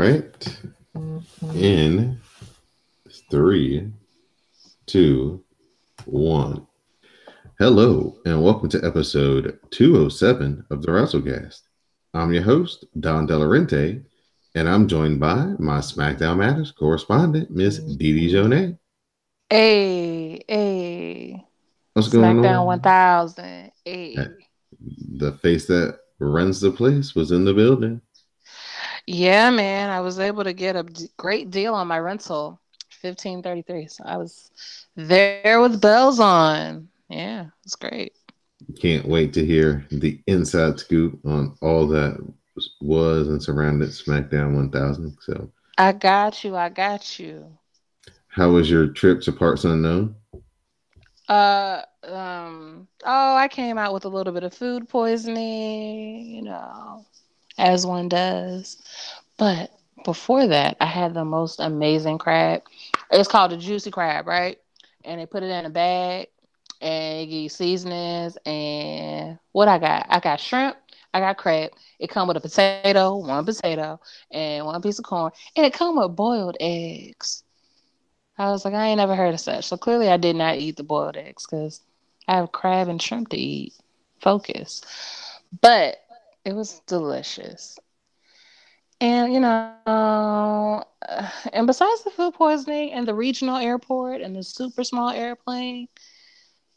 right. In 3, 2, 1. Hello, and welcome to episode 207 of the wrasslecast. I'm your host, Don Delarente, and I'm joined by my SmackDown Matters correspondent, Miss Dee Jonay. Hey. What's going SmackDown on? 1000. Hey. The face that runs the place was in the building. Yeah, man. I was able to get a great deal on my rental. 1533. So I was there with bells on. Yeah, it's great. Can't wait to hear the inside scoop on all that was and surrounded SmackDown 1000. So, I got you. how was your trip to Parts Unknown? I came out with a little bit of food poisoning, as one does. But before that, I had the most amazing crab. It's called a juicy crab, right? And they put it in a bag and they give you seasonings and what I got? I got shrimp, I got crab. It come with a one potato, and one piece of corn, and it come with boiled eggs. I was like, I ain't never heard of such. So clearly I did not eat the boiled eggs because I have crab and shrimp to eat. Focus. But it was delicious. And and besides the food poisoning and the regional airport and the super small airplane,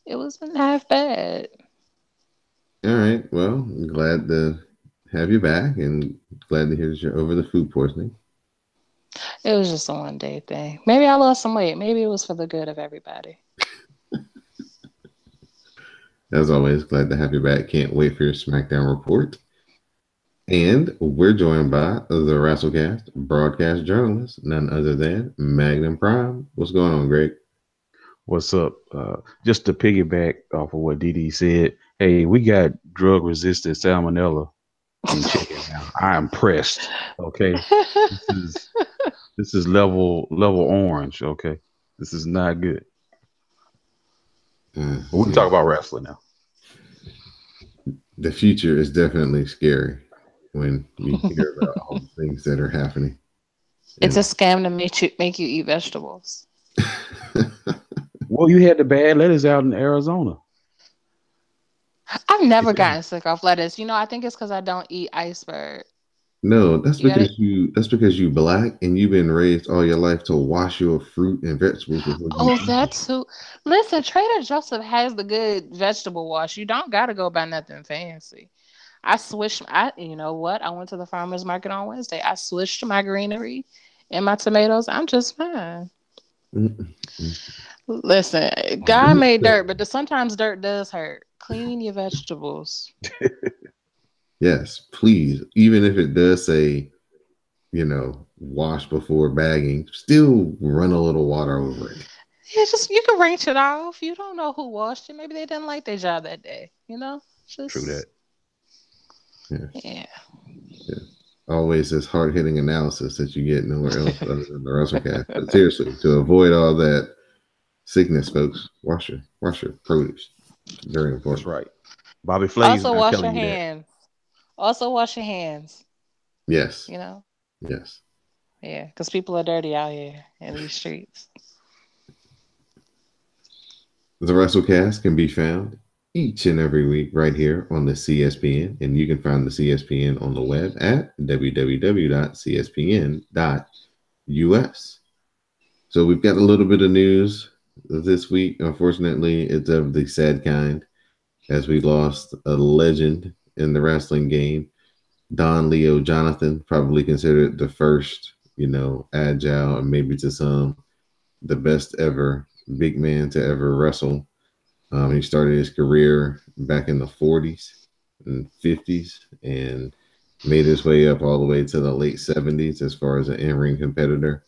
it wasn't half bad. All right. Well, I'm glad to have you back and glad to hear that you're over the food poisoning. It was just a 1 day thing. Maybe I lost some weight. Maybe it was for the good of everybody. As always, glad to have you back. Can't wait for your SmackDown report. And we're joined by the wrasslecast broadcast journalist, none other than Magnum Prime. What's going on, Greg? What's up? Just to piggyback off of what Dee said, hey, we got drug resistant salmonella in chicken now. I am pressed. Okay, this is this is level orange. Okay, this is not good. But we can talk about wrestling now. The future is definitely scary when you hear about all the things that are happening. It's a scam to make you eat vegetables. Well, you had the bad lettuce out in Arizona. I've never gotten sick off lettuce. I think it's because I don't eat iceberg. No, that's You gotta. because you black and you've been raised all your life to wash your fruit and vegetables before you Oh, eat it. that's who. Listen, Trader Joseph has the good vegetable wash. You don't gotta go buy nothing fancy. I switched. You know what? I went to the farmers market on Wednesday. I switched my greenery and my tomatoes. I'm just fine. Mm-mm. Listen, God made dirt, but sometimes dirt does hurt. Clean your vegetables. Yes, please. Even if it does say, wash before bagging, still run a little water over it. Yeah, just you can rinse it off. You don't know who washed it. Maybe they didn't like their job that day. True Just that. Yes, yeah. yes. Always this hard hitting analysis that you get nowhere else other than the WrestleCast. But seriously, to avoid all that sickness, folks, wash your produce. Very That's important. right. Bobby Flay's Also not wash your telling you that. hands. Also wash your hands. Yes, You know. yes. Yeah, because people are dirty out here in these streets. The WrestleCast can be found each and every week right here on the CSPN, and you can find the CSPN on the web at www.cspn.us. So we've got a little bit of news this week. Unfortunately, it's of the sad kind as we lost a legend in the wrestling game. Don Leo Jonathan, probably considered the first, agile and maybe to some the best ever big man to ever wrestle. He started his career back in the 40s and 50s and made his way up all the way to the late 70s as far as an in-ring competitor.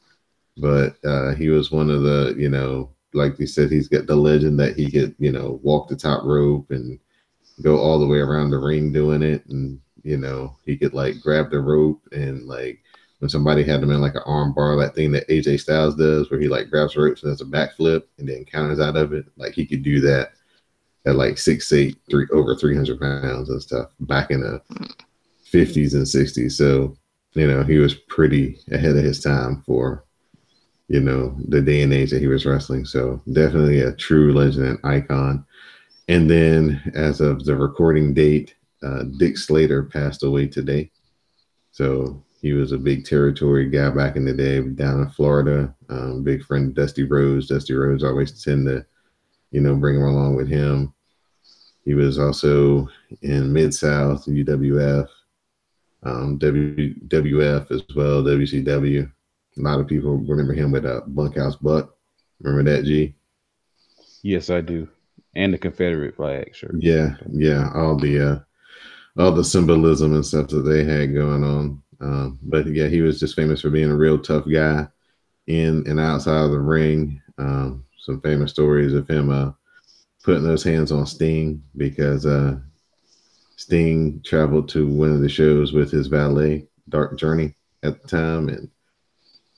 But he was one of the, like you said, he's got the legend that he could, walk the top rope and go all the way around the ring doing it. And, he could like grab the rope and like when somebody had him in like an arm bar, that thing that AJ Styles does where he like grabs the ropes and does a backflip and then counters out of it. Like he could do that at like 6'8", over 300 pounds and stuff back in the 50s and 60s. So He was pretty ahead of his time for, the day and age that he was wrestling. So definitely a true legend and icon. And then as of the recording date, Dick Slater passed away today. So he was a big territory guy back in the day down in Florida. Big friend of Dusty Rhodes. Dusty Rhodes always tend to, bring him along with him. He was also in Mid South, UWF, WWF as well, WCW. A lot of people remember him with Bunkhouse Buck. Remember that, G? Yes, I do. And the Confederate flag shirt. Yeah, yeah. All the symbolism and stuff that they had going on. But yeah, he was just famous for being a real tough guy in and outside of the ring. Some famous stories of him putting those hands on Sting because Sting traveled to one of the shows with his valet, Dark Journey, at the time, and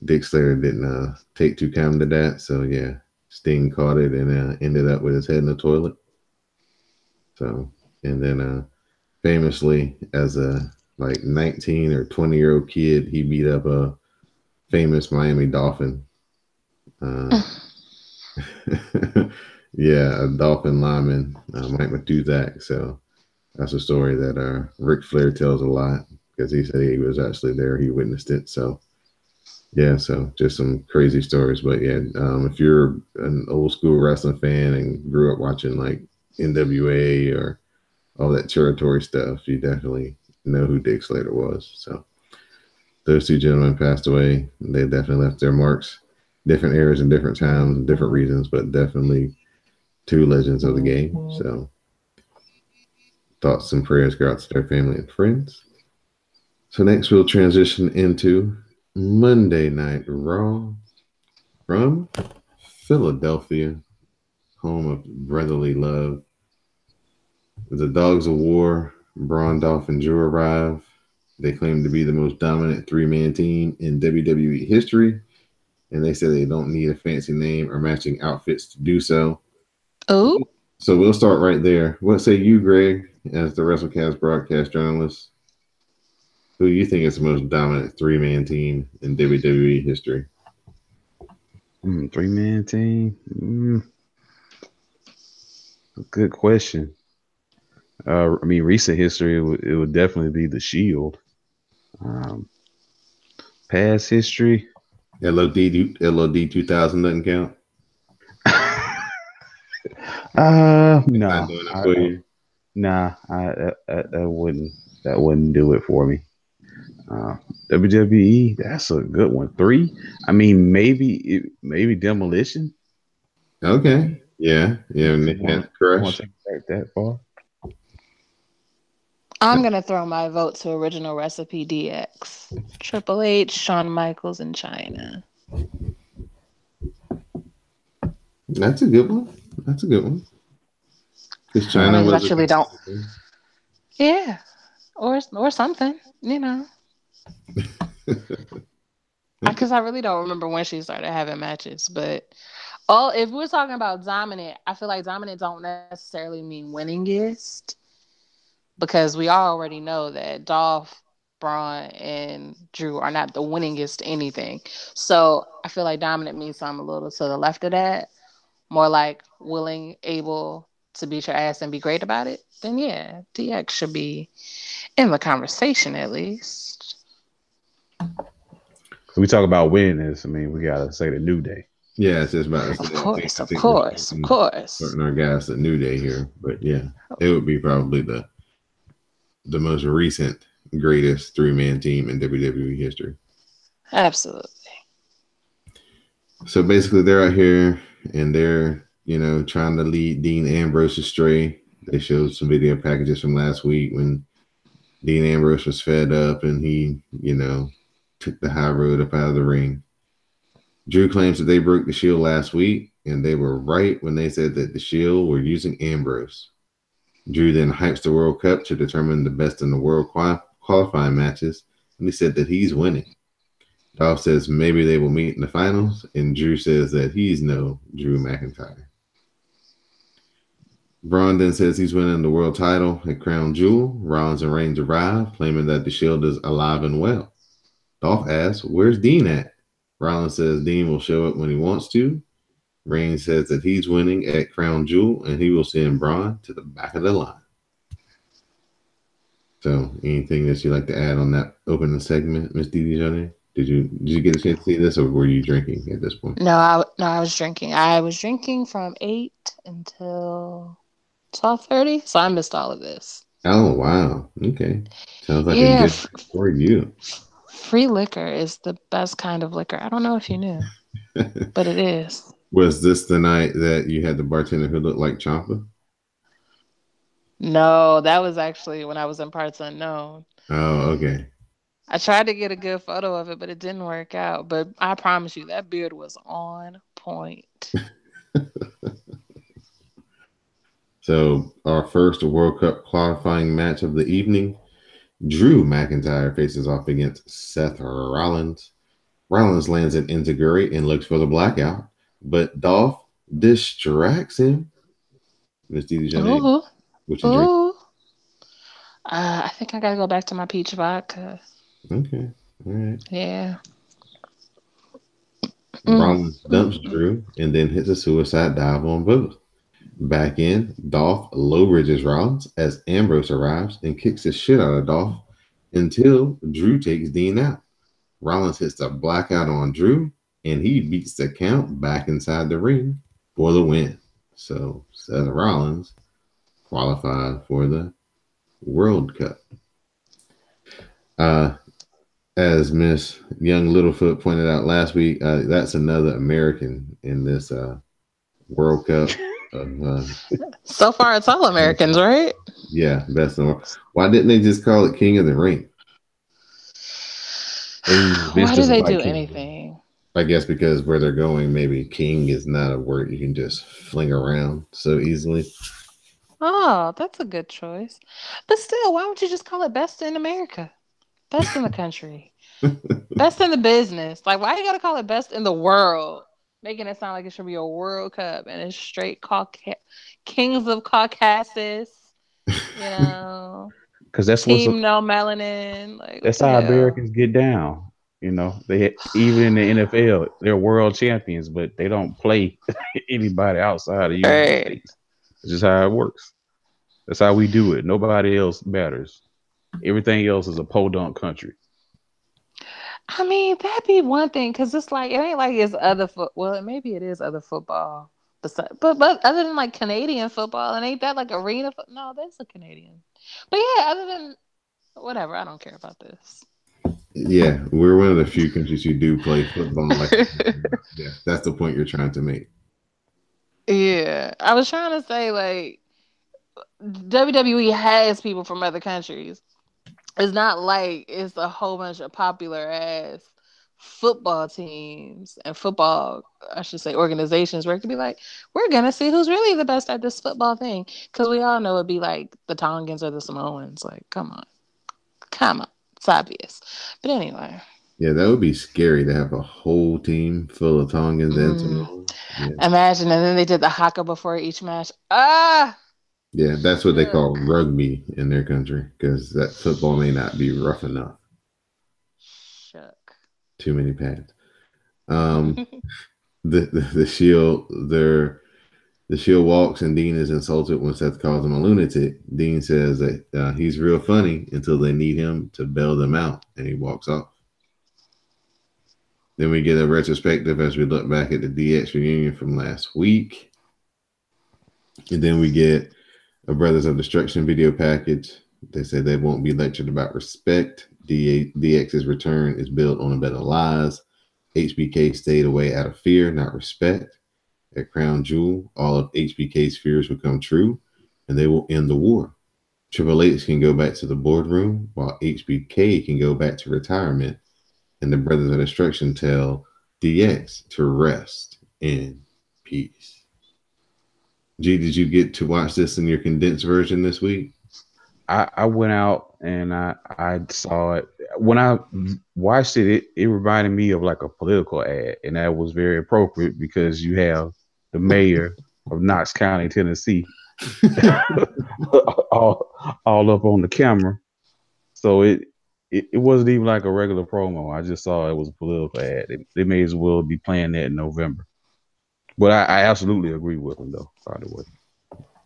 Dick Slater didn't take too kindly to that. So yeah, Sting caught it and ended up with his head in the toilet. So and then famously, as a like 19 or 20-year-old kid, he beat up a famous Miami Dolphin. Uh, yeah, a Dolphin lineman, Mike Matuzak. So that's a story that Ric Flair tells a lot because he said he was actually there. He witnessed it. So yeah, so just some crazy stories. But yeah, if you're an old school wrestling fan and grew up watching like NWA or all that territory stuff, you definitely know who Dick Slater was. So those two gentlemen passed away. They definitely left their marks. Different eras and different times, different reasons, but definitely two legends of the game. So thoughts and prayers go out to their family and friends. So next we'll transition into Monday Night Raw from Philadelphia, home of brotherly love. The Dogs of War, Braun, Dolph, and Drew arrive. They claim to be the most dominant three-man team in WWE history, and they say they don't need a fancy name or matching outfits to do so. Oh, So we'll start right there. What say you, Greg, as the WrestleCast broadcast journalist? Who do you think is the most dominant three-man team in WWE history? 3-man team. Good question. I mean, recent history it would definitely be the Shield. Um, Past history. LOD 2000 doesn't count. It's not No, doing it for you. nah, that wouldn't do it for me. Uh, WWE, that's a good one. Three. I mean, maybe Demolition. Okay. Yeah. Yeah. If Nick you had want Crush. to take it back that far. I'm gonna throw my vote to Original Recipe DX. Triple H, Shawn Michaels, and China. That's a good one. That's a good one. Because Only China because I was a truly don't. consistent Yeah, or something, you know. Okay. Because I really don't remember when she started having matches, but oh, if we're talking about dominant, I feel like dominant don't necessarily mean winningest because we already know that Dolph, Braun, and Drew are not the winningest anything. So I feel like dominant means something a little to the left of that, more like willing, able to beat your ass and be great about it. Then yeah, DX should be in the conversation at least. We talk about winners. I mean, we gotta say the New Day. Yeah, it's just about to Of say. course, I of think we're course, of starting course. our guys at New Day here, but yeah, it would be probably the most recent greatest three-man team in WWE history. Absolutely. So basically, they're out here and they're trying to lead Dean Ambrose astray. They showed some video packages from last week when Dean Ambrose was fed up and he took the high road up out of the ring. Drew claims that they broke the Shield last week, and they were right when they said that the Shield were using Ambrose. Drew then hypes the World Cup to determine the best in the world qualifying matches, and he said that he's winning. Dolph says maybe they will meet in the finals, and Drew says that he's no Drew McIntyre. Braun then says he's winning the world title at Crown Jewel. Rollins and Reigns arrive, claiming that the Shield is alive and well. Dolph asks, "Where's Dean at?" Rollins says Dean will show up when he wants to. Reigns says that he's winning at Crown Jewel and he will send Braun to the back of the line. So, anything that you'd like to add on that opening segment, Miss Didi Jane? Did you get a chance to see this, or were you drinking at this point? No, I was drinking. I was drinking from 8 until 12:30, so I missed all of this. Oh wow, okay, sounds like a Yeah, good night for you. free liquor is the best kind of liquor. I don't know if you knew, but it is. Was this the night that you had the bartender who looked like Champa? No, that was actually when I was in Parts Unknown. Oh, okay. I tried to get a good photo of it, but it didn't work out. But I promise you, that beard was on point. So our first World Cup qualifying match of the evening, Drew McIntyre faces off against Seth Rollins. Rollins lands an enziguri and looks for the blackout, but Dolph distracts him. Miss Didi Janae, Ooh, what you drink? ooh. I think I gotta go back to my peach vodka. Okay, all right. Yeah. Mm, Rollins mm, dumps mm. Drew and then hits a suicide dive on both. Back in, Dolph lowridges Rollins as Ambrose arrives and kicks the shit out of Dolph until Drew takes Dean out. Rollins hits the blackout on Drew and he beats the count back inside the ring for the win. So Seth Rollins qualified for the World Cup. Uh, as Miss Young Littlefoot pointed out last week, that's another American in this World Cup. Of, So far, it's all Americans, right? yeah, best in the world. Why didn't they just call it King of the Ring? Hey, Vince Why do doesn't they like do King. anything? I guess because where they're going, maybe king is not a word you can just fling around so easily. Oh, that's a good choice. But still, why don't you just call it best in America? Best in the country. Best in the business. Like, why you gotta call it best in the world? Making it sound like it should be a World Cup and it's straight Kings of Caucasus, you know, Because that's what's Team No Melanin. Like, what that's the how hell? Americans get down. Even in the NFL, they're world champions, but they don't play anybody outside of the United Right. States. It's just how it works. That's how we do it. Nobody else matters. Everything else is a podunk country. I mean, that'd be one thing because it's like it ain't like it's other foot. Well, maybe it is other football, but other than like Canadian football, and ain't that like arena? No, that's a Canadian. But yeah, other than whatever, I don't care about this. Yeah, we're one of the few countries who do play football like a country. Yeah, that's the point you're trying to make. Yeah, I was trying to say like WWE has people from other countries. It's not like it's a whole bunch of popular ass football teams and football, I should say, organizations where it could be like, we're gonna see who's really the best at this football thing. Because we all know it'd be like the Tongans or the Samoans. Like, come on, it's obvious. But anyway, Yeah, that would be scary to have a whole team full of Tongans and mm, Samoans. Yeah, imagine, and then they did the haka before each match. Ah, yeah, that's what they call shook, rugby in their country because that football may not be rough enough. shook. Too many pads. Um, the Shield, the Shield walks and Dean is insulted when Seth calls him a lunatic. Dean says that he's real funny until they need him to bail them out, and he walks off. Then we get a retrospective as we look back at the DX reunion from last week. And then we get a Brothers of Destruction video package. They say they won't be lectured about respect. DX's return is built on a bed of lies. HBK stayed away out of fear, not respect. At Crown Jewel, all of HBK's fears will come true, and they will end the war. Triple H can go back to the boardroom, while HBK can go back to retirement, and the Brothers of Destruction tell DX to rest in peace. G, did you get to watch this in your condensed version this week? I went out and I saw it. When I watched it reminded me of like a political ad, and that was very appropriate because you have the mayor of Knox County, Tennessee, all, all up on the camera. So it wasn't even like a regular promo. I just saw it was a political ad. They may as well be playing that in November. But I absolutely agree with them though. By the way,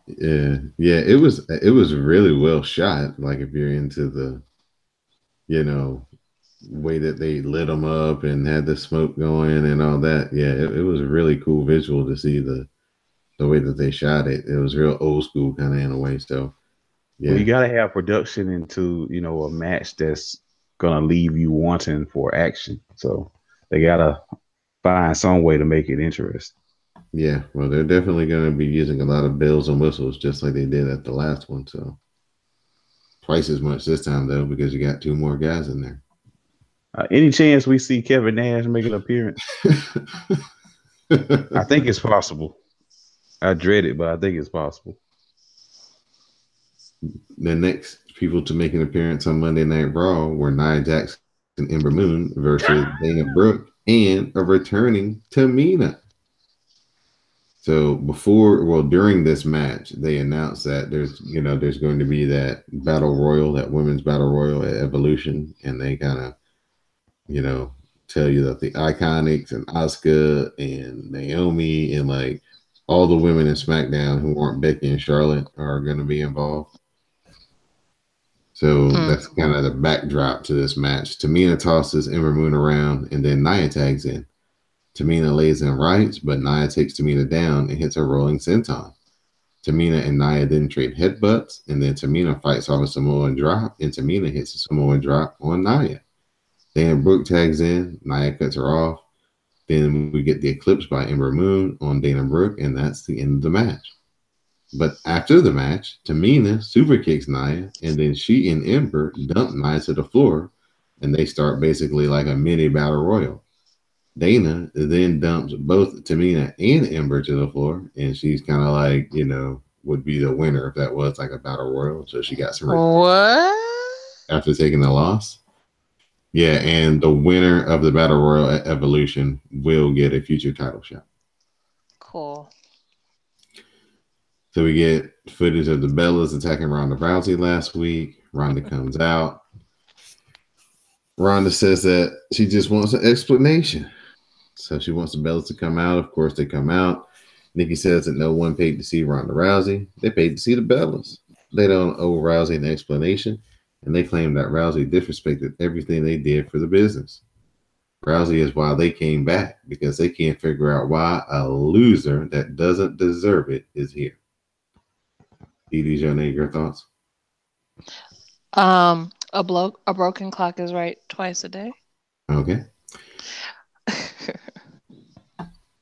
Yeah, yeah, it was really well shot. Like if you're into the you know way that they lit them up and had the smoke going and all that. Yeah, it was a really cool visual to see the way that they shot it. It was real old school kind of in a way. So well, yeah, you got to have production into a match that's gonna leave you wanting for action. So they gotta find some way to make it interesting. yeah. Well, they're definitely going to be using a lot of bells and whistles, just like they did at the last one. So twice as much this time though, because you got two more guys in there. Any chance we see Kevin Nash make an appearance? I think it's possible. I dread it, but I think it's possible. The next people to make an appearance on Monday Night Raw were Nia Jax and Ember Moon versus Dana Brooke and a returning Tamina. So during this match, they announced that there's going to be that battle royal, that women's battle royal at Evolution, and they kind of, you know, tell you that the Iconics and Asuka and Naomi and like all the women in SmackDown who aren't Becky and Charlotte are going to be involved. So Hmm. that's kind of the backdrop to this match. Tamina tosses Ember Moon around, and then Nia tags in. Tamina lays in rights, but Nia takes Tamina down and hits a rolling senton. Tamina and Nia then trade headbutts, and then Tamina fights off a Samoan drop, and Tamina hits a Samoan drop on Nia. Then Brooke tags in, Nia cuts her off. Then we get the Eclipse by Ember Moon on Dana Brooke, and that's the end of the match. But after the match, Tamina super kicks Nia, and then she and Ember dump Nia to the floor, and they start basically like a mini battle royal. Dana then dumps both Tamina and Ember to the floor, and she's kind of like, would be the winner if that was like a battle royal. So she got some What? after taking the loss. Yeah, and the winner of the battle royal at Evolution will get a future title shot. Cool. So we get footage of the Bellas attacking Ronda Rousey last week. Ronda comes out. Ronda says that she just wants an explanation. So she wants the Bellas to come out. Of course, they come out. Nikki says that no one paid to see Ronda Rousey. They paid to see the Bellas. They don't owe Rousey an explanation, and they claim that Rousey disrespected everything they did for the business. Rousey is why they came back, because they can't figure out why a loser that doesn't deserve it is here. Edie, your thoughts? A broken clock is right twice a day. Okay.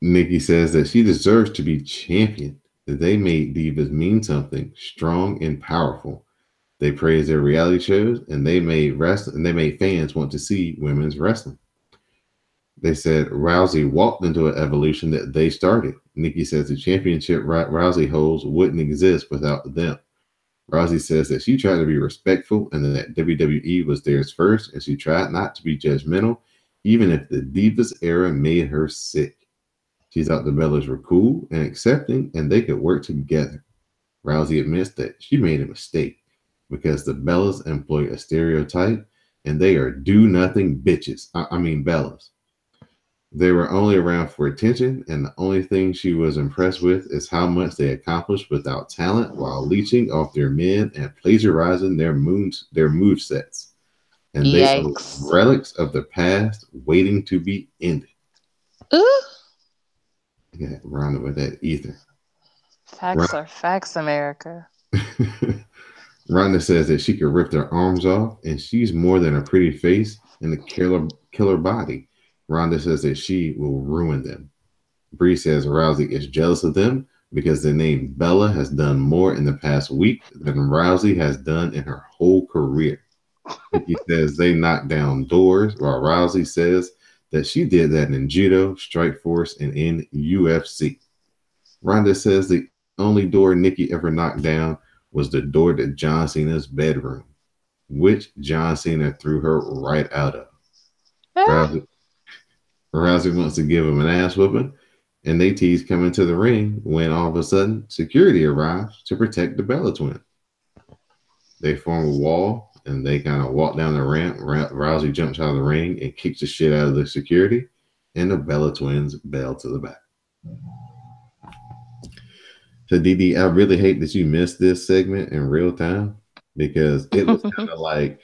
Nikki says that she deserves to be champion, that they made divas mean something strong and powerful. They praised their reality shows, and they made fans want to see women's wrestling. They said Rousey walked into an evolution that they started. Nikki says the championship Rousey holds wouldn't exist without them. Rousey says that she tried to be respectful and that WWE was theirs first, and she tried not to be judgmental, even if the Divas era made her sick. She thought the Bellas were cool and accepting, and they could work together. Rousey admits that she made a mistake because the Bellas employ a stereotype, and they are do-nothing bitches. I mean Bellas. They were only around for attention, and the only thing she was impressed with is how much they accomplished without talent while leeching off their men and plagiarizing their move sets. And they are Yikes. relics of the past waiting to be ended. Ooh. Yeah, rounded with that ether. Facts are facts, America. Rhonda says that she could rip their arms off, and she's more than a pretty face and a killer body. Rhonda says that she will ruin them. Bree says Rousey is jealous of them because the name Bella has done more in the past week than Rousey has done in her whole career. Nikki says they knock down doors, while Rousey says that she did that in judo, strike force, and in UFC. Rhonda says the only door Nikki ever knocked down was the door to John Cena's bedroom, which John Cena threw her right out of. Ah. Rousey wants to give him an ass whooping, and they tease coming to the ring when all of a sudden security arrives to protect the Bella twin. They form a wall, and they kind of walk down the ramp. Rousey jumps out of the ring and kicks the shit out of the security, and the Bella twins bail to the back. So, Didi, I really hate that you missed this segment in real time because it was kind of like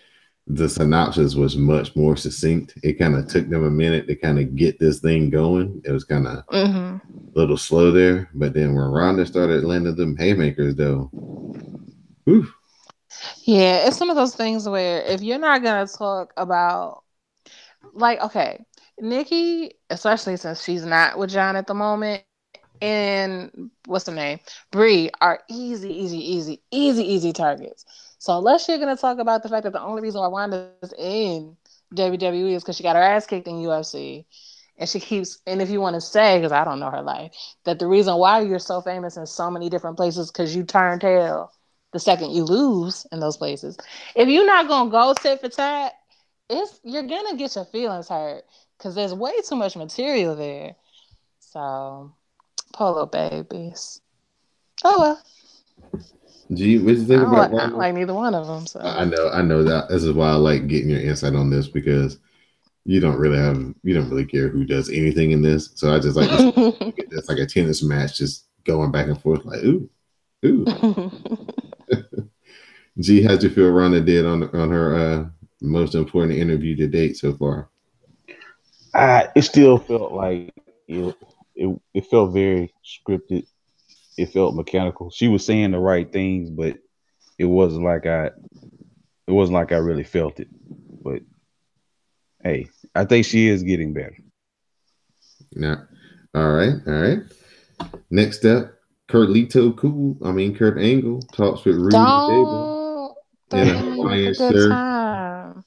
the synopsis was much more succinct. It kind of took them a minute to kind of get this thing going. It was kind of Hmm. a little slow there, but then when Ronda started landing them haymakers, though, whew, Yeah, it's one of those things where if you're not gonna talk about, like, okay, Nikki, especially since she's not with John at the moment, and what's the name, Brie, are easy targets. So unless you're gonna talk about the fact that the only reason why Wanda's in WWE is because she got her ass kicked in UFC, and she keeps, and if you want to say, because I don't know her life, that the reason why you're so famous in so many different places because you turn tail the second you lose in those places. If you're not gonna go tit for tat, you're gonna get your feelings hurt because there's way too much material there. So, Polo babies. Oh well, gee, what you think about I don't Ronda? like neither one of them. So. I know that this is why I like getting your insight on this because you don't really care who does anything in this. So I just like this. It's like a tennis match, just going back and forth, like ooh, ooh. G, how'd you feel Ronda did on her most important interview to date so far? It still felt like it felt very scripted. It felt mechanical. She was saying the right things, but it wasn't like I it wasn't like I really felt it. But hey, I think she is getting better. Yeah. All right. Next up, Kurt Angle talks with Ruby and Gable Don't in a threaten me with a Hawaiian good shirt, time.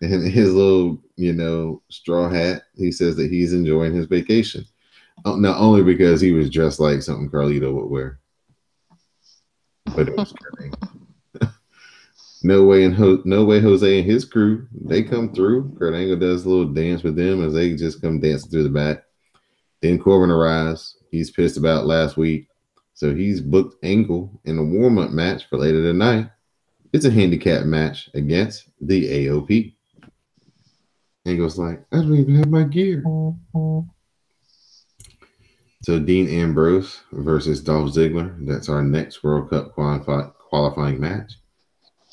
and his little, straw hat. He says that he's enjoying his vacation. Not only because he was dressed like something Carlito would wear, but it was Kurt Angle. No way Jose and his crew, they come through. Kurt Angle does a little dance with them as they just come dancing through the back. Then Corbin arrives. He's pissed about last week. So he's booked Angle in a warm up match for later tonight. It's a handicap match against the AOP. Angle's like, I don't even have my gear. So Dean Ambrose versus Dolph Ziggler. That's our next World Cup qualifying match.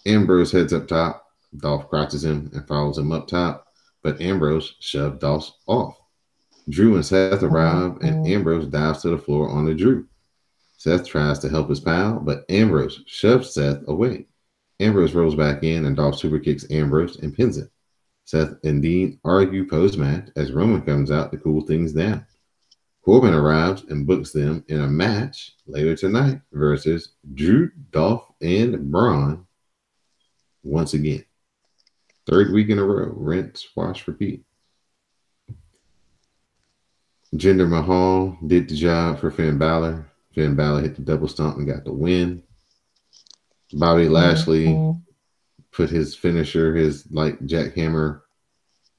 Ambrose heads up top. Dolph crouches him and follows him up top. But Ambrose shoved Dolph off. Drew and Seth arrive, and Ambrose dives to the floor onto Drew. Seth tries to help his pal, but Ambrose shoves Seth away. Ambrose rolls back in, and Dolph super kicks Ambrose and pins him. Seth and Dean argue post match as Roman comes out to cool things down. Corbin arrives and books them in a match later tonight versus Drew, Dolph, and Braun once again. Third week in a row. Rinse, wash, repeat. Jinder Mahal did the job for Finn Balor. Finn Balor hit the double stomp and got the win. Bobby Lashley put his finisher, his like jackhammer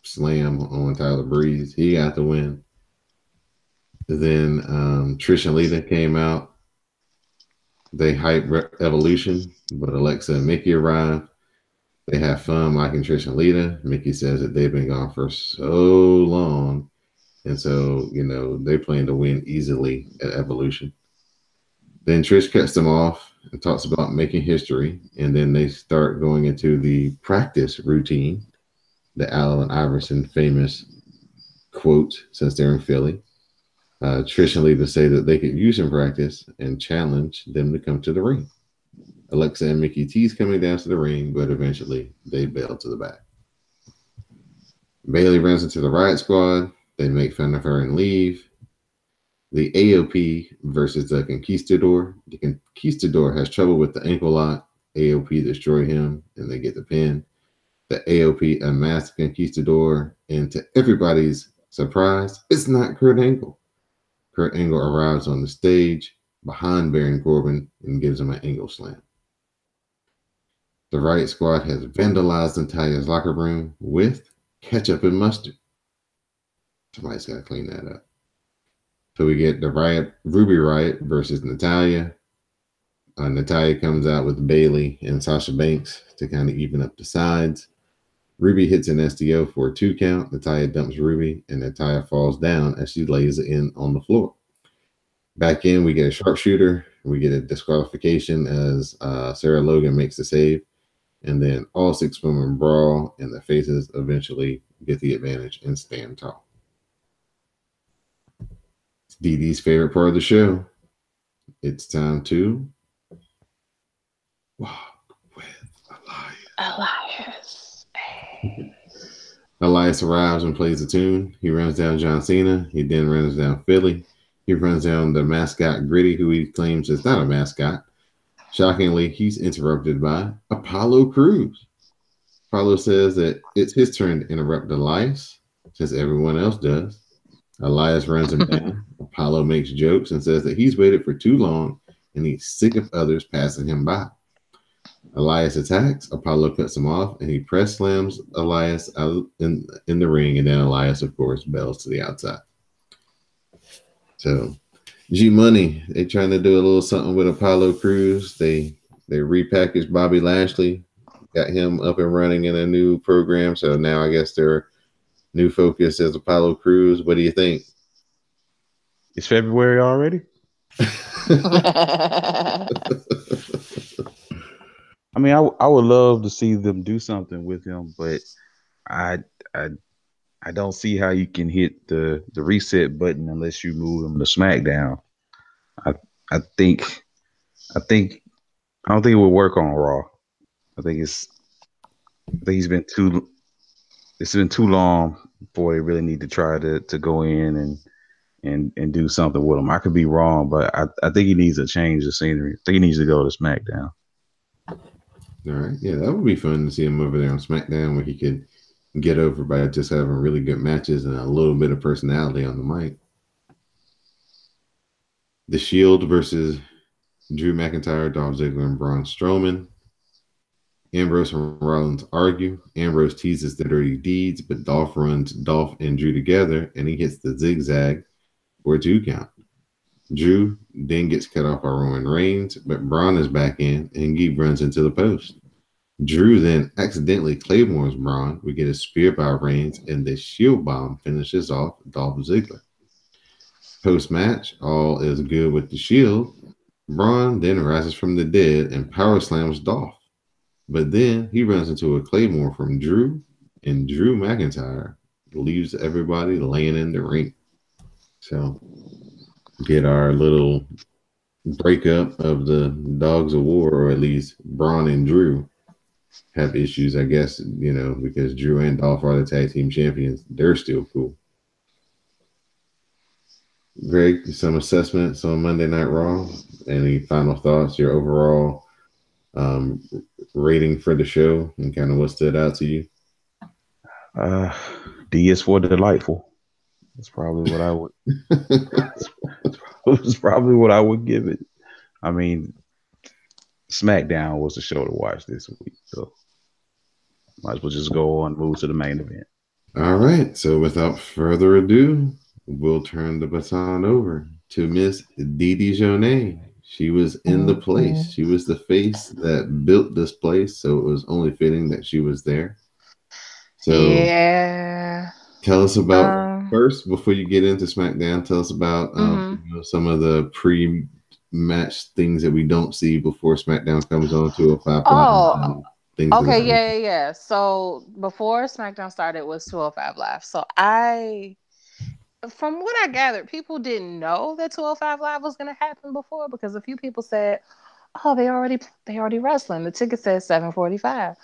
slam on Tyler Breeze. He got the win. Then Trish and Lita came out. They hyped Evolution, but Alexa and Mickey arrived. They have fun liking Trish and Lita. Mickey says that they've been gone for so long. And so, they plan to win easily at Evolution. Then Trish cuts them off and talks about making history. And then they start going into the practice routine, the Allen Iverson famous quote, since they're in Philly. Trish and Lita say that they could use in practice and challenge them to come to the ring. Alexa and Mickey tease coming down to the ring, but eventually they bail to the back. Bailey runs into the Riot Squad. They make fun of her and leave. The AOP versus the Conquistador. The Conquistador has trouble with the ankle lock. AOP destroy him, and they get the pin. The AOP unmasks the Conquistador, and to everybody's surprise, it's not Kurt Angle. Kurt Angle arrives on the stage behind Baron Corbin and gives him an angle slam. The Riot Squad has vandalized Natalia's locker room with ketchup and mustard. Somebody's got to clean that up. So we get the Ruby Riot versus Natalia. Natalia comes out with Bailey and Sasha Banks to kind of even up the sides. Ruby hits an STO for a 2 count. Natalia dumps Ruby, and Natalia falls down as she lays it in on the floor. Back in, we get a sharpshooter. We get a disqualification as Sarah Logan makes the save. And then all 6 women brawl, and the faces eventually get the advantage and stand tall. It's Dee Dee's favorite part of the show. It's time to walk with Elias. Elias arrives and plays the tune. He runs down John Cena. He then runs down Philly. He runs down the mascot Gritty, who he claims is not a mascot. Shockingly, he's interrupted by Apollo Crews. Apollo says that it's his turn to interrupt Elias, since everyone else does. Elias runs him down. Apollo makes jokes and says that he's waited for too long and he's sick of others passing him by. Elias attacks. Apollo cuts him off, and he press slams Elias out in the ring, and then Elias, of course, bells to the outside. So, G Money, they trying to do a little something with Apollo Crews. They repackaged Bobby Lashley, got him up and running in a new program. So now I guess their new focus is Apollo Crews. What do you think? It's February already. I mean, I would love to see them do something with him, but I I I don't see how you can hit the reset button unless you move him to SmackDown. I I think I think I don't think it would work on Raw. I think he's been too it's been too long before they really need to try to go in and do something with him. I could be wrong, but I think he needs to change the scenery. I think he needs to go to SmackDown. All right. Yeah, that would be fun to see him over there on SmackDown where he could get over by just having really good matches and a little bit of personality on the mic. The Shield versus Drew McIntyre, Dolph Ziggler, and Braun Strowman. Ambrose and Rollins argue. Ambrose teases the dirty deeds, but Dolph runs Dolph and Drew together, and he hits the zigzag for a 2 count. Drew then gets cut off by Roman Reigns, but Braun is back in, and he runs into the post. Drew then accidentally claymores Braun. We get a spear by Reigns, and the Shield bomb finishes off Dolph Ziggler. Post-match, all is good with the Shield. Braun then rises from the dead and power slams Dolph. But then he runs into a claymore from Drew, and Drew McIntyre leaves everybody laying in the ring. So, get our little breakup of the Dogs of War, or at least Braun and Drew have issues, I guess, because Drew and Dolph are the tag team champions. They're still cool. Greg, some assessments on Monday Night Raw. Any final thoughts? Your overall rating for the show and kind of what stood out to you? D is for delightful. That's probably what I would. It's probably what I would give it. I mean, SmackDown was the show to watch this week, so might as well just go on and move to the main event. All right. So without further ado, we'll turn the baton over to Miss Didi Jonay. She was in the place. She was the face that built this place, so it was only fitting that she was there. So yeah. Tell us about first, before you get into SmackDown, tell us about some of the pre-match things that we don't see before SmackDown comes on 205 Live. Okay, yeah. So before SmackDown started, it was 205 Live. So from what I gathered, people didn't know that 205 Live was going to happen before, because a few people said, "Oh, they already wrestling. The ticket says 7:45.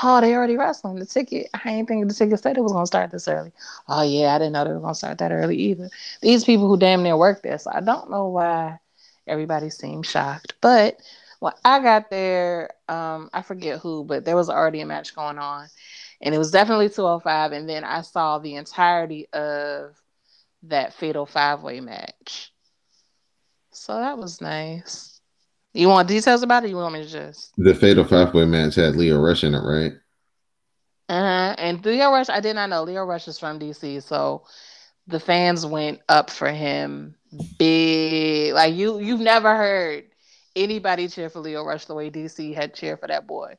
Oh, they already wrestling. The ticket. I ain't thinking the ticket said it was going to start this early. Oh yeah, I didn't know they were going to start that early either. These people who damn near work there, so I don't know why everybody seemed shocked. But when I got there, I forget who, but there was already a match going on, and it was definitely 205. And then I saw the entirety of that fatal 5-way match, so that was nice. You want details about it? You want me to just... The fatal 5-way match had Leo Rush in it, right? And Leo Rush, I did not know. Leo Rush is from DC, so the fans went up for him big. Like you've never heard anybody cheer for Leo Rush the way DC had cheered for that boy.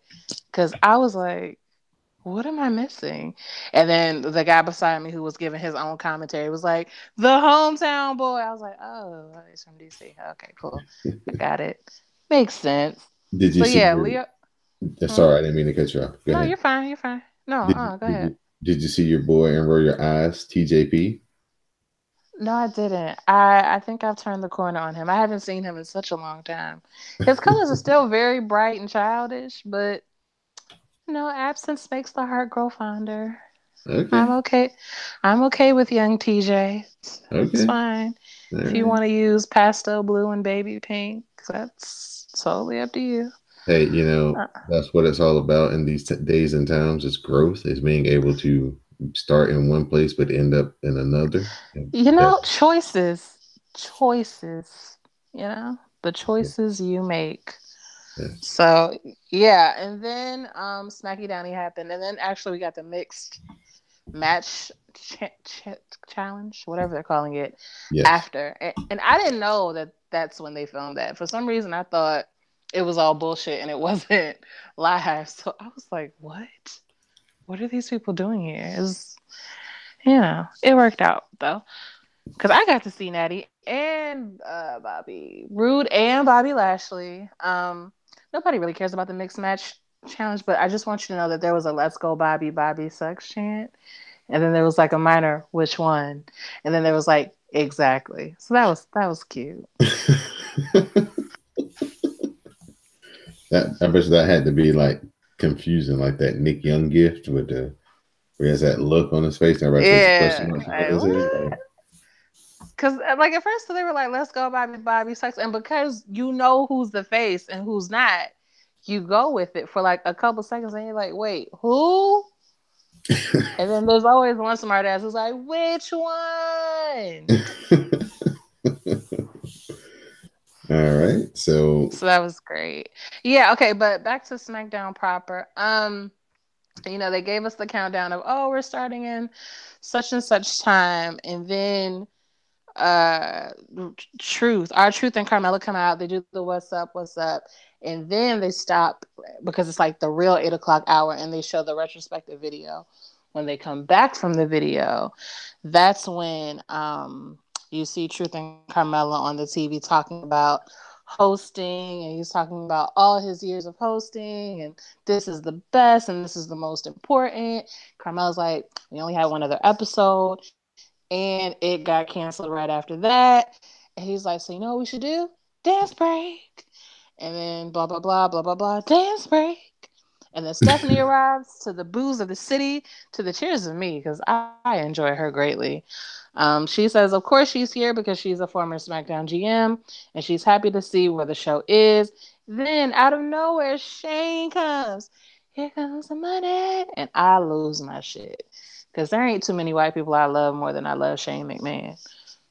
Because I was like, what am I missing? And then the guy beside me who was giving his own commentary was like, the hometown boy. I was like, oh, he's from DC. Okay, cool. I got it. Makes sense. Did you So see yeah, your? Leo. Hmm? Sorry, I didn't mean to cut you off. Go No, ahead. you're fine. You're fine. No, go Did ahead. you did you see your boy and roll your eyes, TJP? No, I didn't. I think I've turned the corner on him. I haven't seen him in such a long time. His colors are still very bright and childish, but absence makes the heart grow fonder. I'm Okay, okay. I'm okay with young TJ. It's okay, fine. all If you right. want to use pastel blue and baby pink, that's totally up to you. Hey, Uh, that's what it's all about in these days and times. Is growth, is being able to start in one place but end up in another. And that's choices. Choices. The yeah, choices you make. yes, So yeah, and then Smacky Downy happened, and then actually we got the mixed match challenge, whatever they're calling it, yes. after. And I didn't know that that's when they filmed that. For some reason, I thought it was all bullshit and it wasn't live. So I was like, what? What are these people doing here? It worked out though. Because I got to see Natty and Bobby Roode and Bobby Lashley. Nobody really cares about the mixed match challenge, but I just want you to know that there was a "Let's Go Bobby Bobby Sucks" chant, and then there was like a minor "Which one?" and then there was like "Exactly." So that was cute. That I bet you that had to be like confusing, like that Nick Young gift with the where he has that look on his face and everybody puts question Yeah, marks around like his head. what? Like, Because like at first they were like, "Let's go Bobby Bobby Sucks," and because you know who's the face and who's not, you go with it for like a couple seconds, and you're like, "Wait, who?" And then there's always one smart ass who's like, which one? all right, so So that was great. Yeah, okay, but back to SmackDown proper. They gave us the countdown of, oh, we're starting in such and such time, and then uh Truth and Carmella come out, they do the what's up, and then they stop because it's like the real 8 o'clock hour, and they show the retrospective video. When they come back from the video, that's when you see Truth and Carmella on the TV talking about hosting, and he's talking about all his years of hosting, and this is the best and this is the most important. Carmella's like, we only had one other episode and it got canceled right after that. And he's like, so you know what we should do? Dance break. And then blah blah blah blah blah blah. Dance break. And then Stephanie arrives to the boos of the city, to the cheers of me, because I enjoy her greatly. She says, of course, she's here because she's a former SmackDown GM and she's happy to see where the show is. Then, out of nowhere, Shane comes. Here comes the money. And I lose my shit. Because there ain't too many white people I love more than I love Shane McMahon.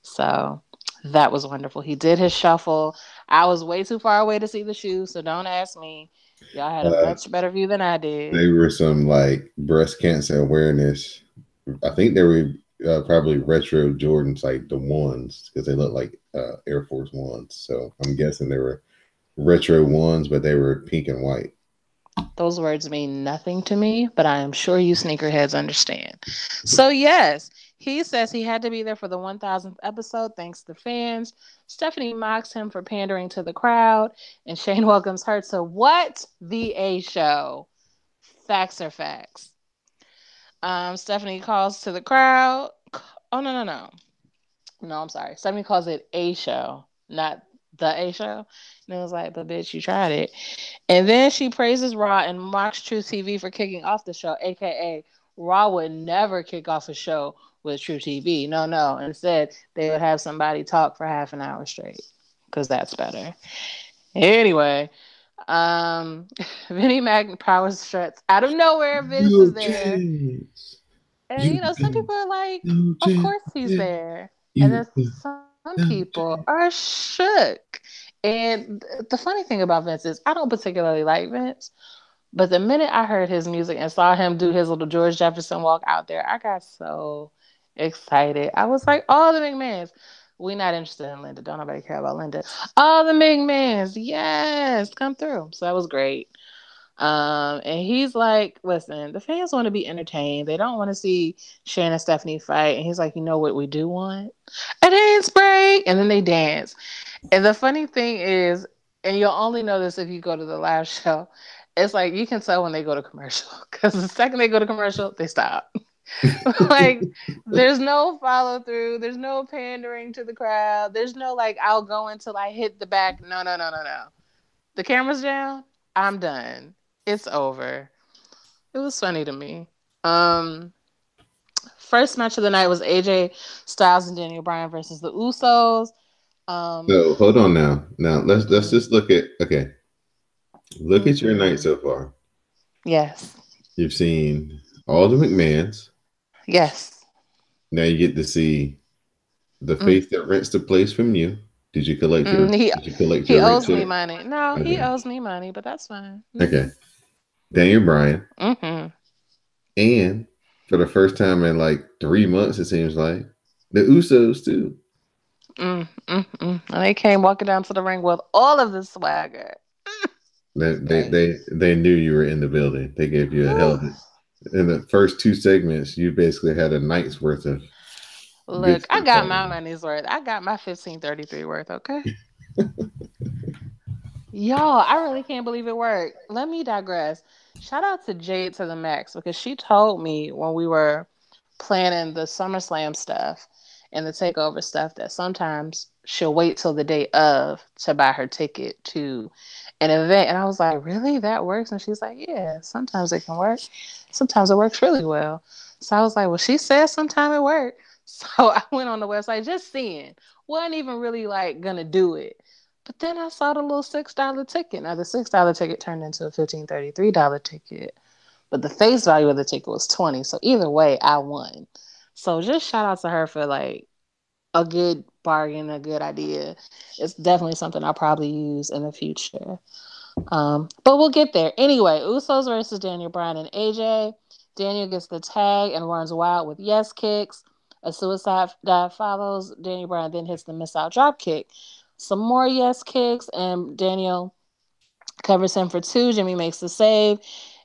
So that was wonderful. He did his shuffle. I was way too far away to see the shoes, so don't ask me. Y'all had a uh, much better view than I did. they were some like breast cancer awareness. I think they were probably retro Jordans, like the ones, because they look like Air Force Ones. So I'm guessing they were retro ones, but they were pink and white. Those words mean nothing to me, but I am sure you sneakerheads understand. So, yes, he says he had to be there for the 1000th episode thanks to fans. Stephanie mocks him for pandering to the crowd, and Shane welcomes her to what? The A show. Facts are facts. Stephanie calls to the crowd. Oh, no, no, no. No, I'm sorry. Stephanie calls it a show, not the A show. And it was like, but bitch, you tried it. And then she praises Raw and mocks True TV for kicking off the show, aka Raw would never kick off a show with True TV. No, no. Instead, they would have somebody talk for half an hour straight because that's better. Anyway, um, Vinnie Mac power struts out of nowhere. Vince No is there, chance. and You some got people are like, no "Of chance. course he's Yeah, there," and you then got some no people are chance. shook. And the funny thing about Vince is, I don't particularly like Vince. But the minute I heard his music and saw him do his little George Jefferson walk out there, I got so excited. I was like, "Oh, the McMahons." We not interested in Linda. Don't nobody care about Linda. Oh, the McMahons. Yes, come through. So that was great. And he's like, listen, the fans want to be entertained. They don't want to see Shane and Stephanie fight. And he's like, you know what we do want? A dance break. And then they dance. And the funny thing is, and you'll only know this if you go to the live show, it's like you can tell when they go to commercial. Because the second they go to commercial, they stop. Like, there's no follow through. There's no pandering to the crowd. There's no like, I'll go until I hit the back. No, no, no, no, no. The camera's down. I'm done. It's over. It was funny to me. Um, First match of the night was AJ Styles and Daniel Bryan versus the Usos. Um, So hold on now. Now let's mm, just look at okay. Look at your night mhm. so far. Yes, You've seen all the McMahons. yes. Now you get to see the Mm, face that rents the place from you. Did you collect your mm, he Did you collect he your rent owes me check? money. No, he Okay. owes me money, but that's fine. Okay. Daniel Bryan. Mm-hmm. And for the first time in like 3 months, it seems like the Usos too. And they came walking down to the ring with all of the swagger. They, It's they great. they they knew you were in the building. They gave you a Whew. helmet. In the first two segments, you basically had a night's worth of good Look, I stuff got my happening. money's worth. I got my 1533 worth, okay? Y'all, I really can't believe it worked. Let me digress. Shout out to Jade to the max because she told me when we were planning the SummerSlam stuff and the takeover stuff that sometimes she'll wait till the day of to buy her ticket to an event. And I was like, really? That works? And she's like, yeah, sometimes it can work. Sometimes it works really well. So I was like, well, she said sometime it worked. So I went on the website just seeing. Wasn't even really like gonna do it. But then I saw the little $6 ticket. Now the $6 ticket turned into a $1533 ticket. But the face value of the ticket was 20. So either way, I won. So just shout out to her for like a good bargain, a good idea. It's definitely something I'll probably use in the future. But we'll get there. Anyway, Usos versus Daniel Bryan and AJ. Daniel gets the tag and runs wild with yes kicks. A suicide dive follows. Daniel Bryan then hits the missile drop kick. Some more yes kicks, and Daniel covers him for two. Jimmy makes the save.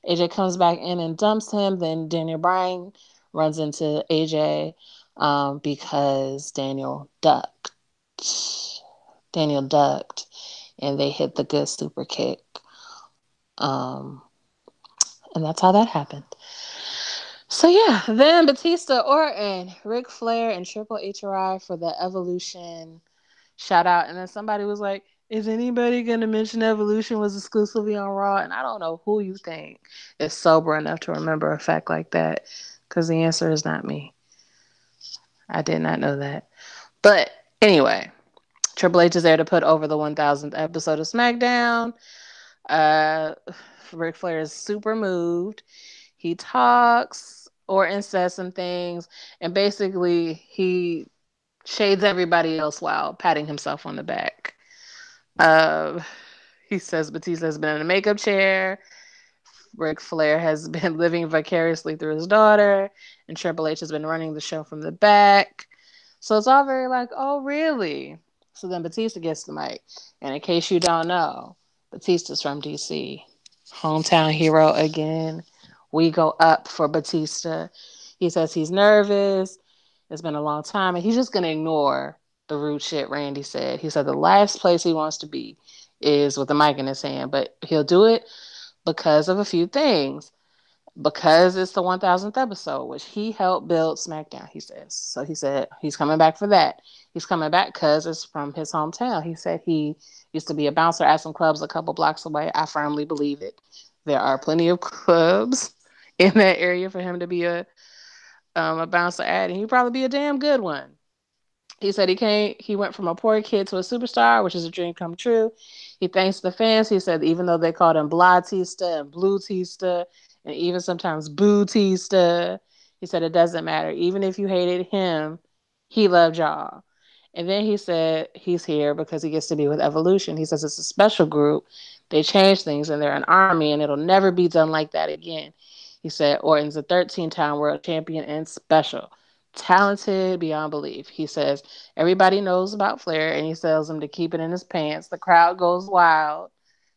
AJ comes back in and dumps him. Then Daniel Bryan runs into AJ because Daniel ducked, and they hit the good super kick. Um, and that's how that happened. So yeah, then Batista, Orton, Ric Flair, and Triple H arrived for the Evolution shout out. And then somebody was like, is anybody going to mention Evolution was exclusively on Raw? And I don't know who you think is sober enough to remember a fact like that, because the answer is not me. I did not know that. But anyway, Triple H is there to put over the 1000th episode of SmackDown. Uh, Ric Flair is super moved. He talks. Orton says some things, and basically he shades everybody else while patting himself on the back. Uh, he says Batista has been in a makeup chair. Ric Flair has been living vicariously through his daughter, and Triple H has been running the show from the back. So it's all very like, oh, really? So then Batista gets the mic. And in case you don't know, Batista's from DC. Hometown hero again. We go up for Batista. He says he's nervous. It's been a long time, and he's just going to ignore the rude shit Randy said. He said the last place he wants to be is with the mic in his hand, but he'll do it because of a few things. Because it's the 1000th episode, which he helped build SmackDown, he says. So he said he's coming back for that. He's coming back because it's from his hometown. He said he used to be a bouncer at some clubs a couple blocks away. I firmly believe it. There are plenty of clubs in that area for him to be a bouncer at, and he'd probably be a damn good one. He said he went from a poor kid to a superstar, which is a dream come true. He thanks the fans. He said even though they called him Blatista and Bluetista and even sometimes Bootista, he said it doesn't matter. Even if you hated him, he loved y'all. And then he said he's here because he gets to be with Evolution. He says it's a special group. They change things and they're an army and it'll never be done like that again. He said Orton's a 13-time world champion and special. talented beyond belief. He says everybody knows about Flair, and he tells him to keep it in his pants. The crowd goes wild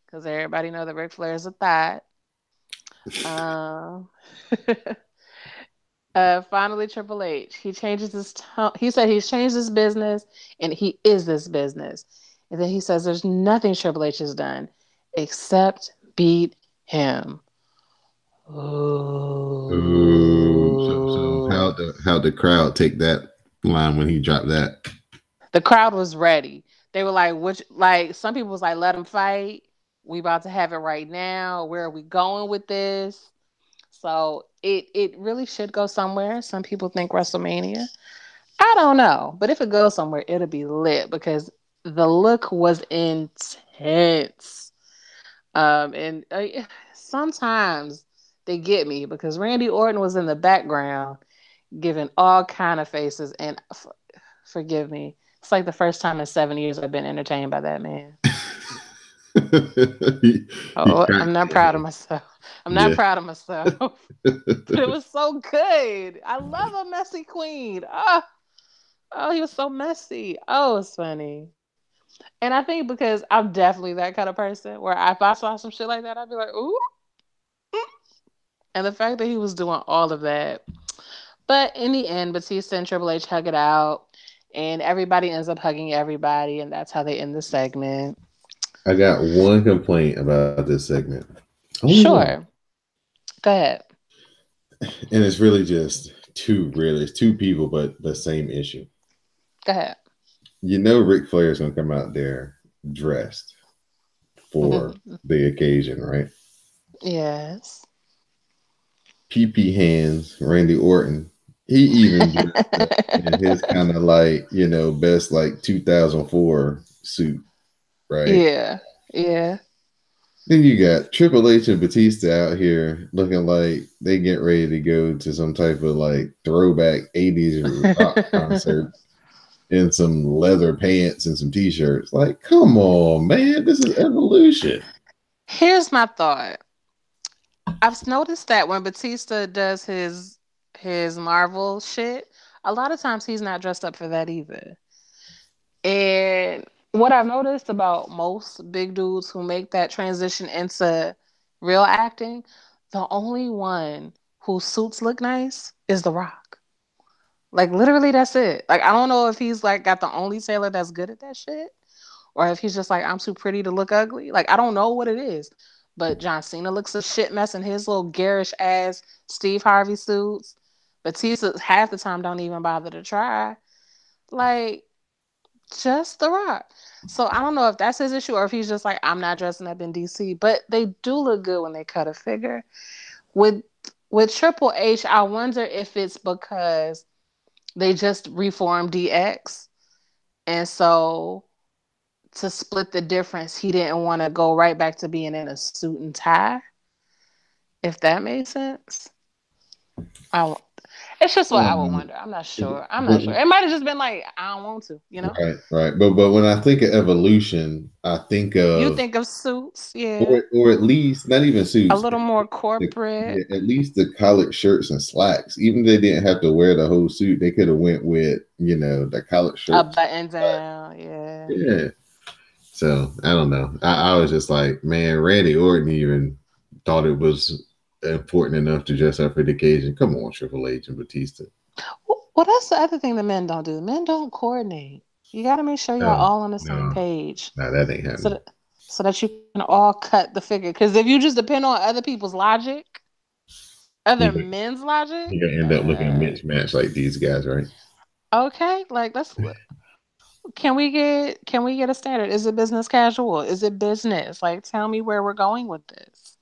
because everybody know that Ric Flair is a thot. Um, finally, Triple H. He changes his tone. He said he's changed his business, and he is this business. And then he says there's nothing Triple H has done except beat him. Ooh, so Ooh. how the crowd take that line when he dropped that? The crowd was ready. They were like, which, like, some people was like, let him fight. We about to have it right now. Where are we going with this? So it really should go somewhere. Some people think WrestleMania. I don't know, but if it goes somewhere, it'll be lit because the look was intense. And sometimes they get me because Randy Orton was in the background giving all kind of faces, and forgive me, it's like the first time in 7 years I've been entertained by that man. he Oh, I'm cracked not proud of myself. I'm not yeah. proud of myself, but it was so good. I love a messy queen. Oh, he was so messy. Oh, it's funny. And I think because I'm definitely that kind of person where if I saw some shit like that, I'd be like, ooh. Mm. And the fact that he was doing all of that. But in the end, Batista and Triple H hug it out, and everybody ends up hugging everybody, and that's how they end the segment. I got one complaint about this segment. Only one. Sure. Go ahead. And it's really just two really it's two people but same issue. Go ahead. You know Ric Flair is gonna come out there dressed for the occasion, right? Yes. PP Hands, Randy Orton. He even dressed up in his kind of like, best like 2004 suit, right? Yeah. Yeah. Then you got Triple H and Batista out here looking like they get ready to go to some type of like throwback 80s rock concert in some leather pants and some t-shirts. Like, come on, man. This is evolution. Here's my thought. I've noticed that when Batista does his Marvel shit, a lot of times he's not dressed up for that either. And what I've noticed about most big dudes who make that transition into real acting, the only one whose suits look nice is The Rock. Like literally that's it. Like I don't know if he's like got the only sailor that's good at that shit or if he's just like I'm too pretty to look ugly. Like I don't know what it is. But John Cena looks a shit mess in his little garish ass Steve Harvey suits. Batista half the time don't even bother to try. Like just The Rock. So I don't know if that's his issue or if he's just like I'm not dressing up in DC. But they do look good when they cut a figure. With with Triple H, I wonder if it's because they just reformed DX. And so to split the difference, he didn't want to go right back to being in a suit and tie, if that made sense. I, it's just what I would Um, wonder. I'm not sure. I'm not but, sure. It might have just been like, I don't want to, you know? right. But when I think of evolution, I think You of think of suits, yeah. or at least not even A suits, little more yeah, corporate, at least the collared shirts and slacks. Even if they didn't have to wear the whole suit, they could have went with the collared a shirts. button down, yeah. Yeah. So I don't know. I was just like, man, Randy Orton even thought it was important enough to dress up for the occasion. Come on, Triple H and Batista. Well, that's the other thing the men don't do. Men don't coordinate. You got to make sure y'all No, all on the same no, page. no, that ain't So happening. that so that you can all cut the figure. Because if you just depend on other people's logic, other You're men's logic, gonna end up looking a mismatch like these guys, right? okay, like let's can we get a standard? Is it business casual? Is it business? Like tell me where we're going with this.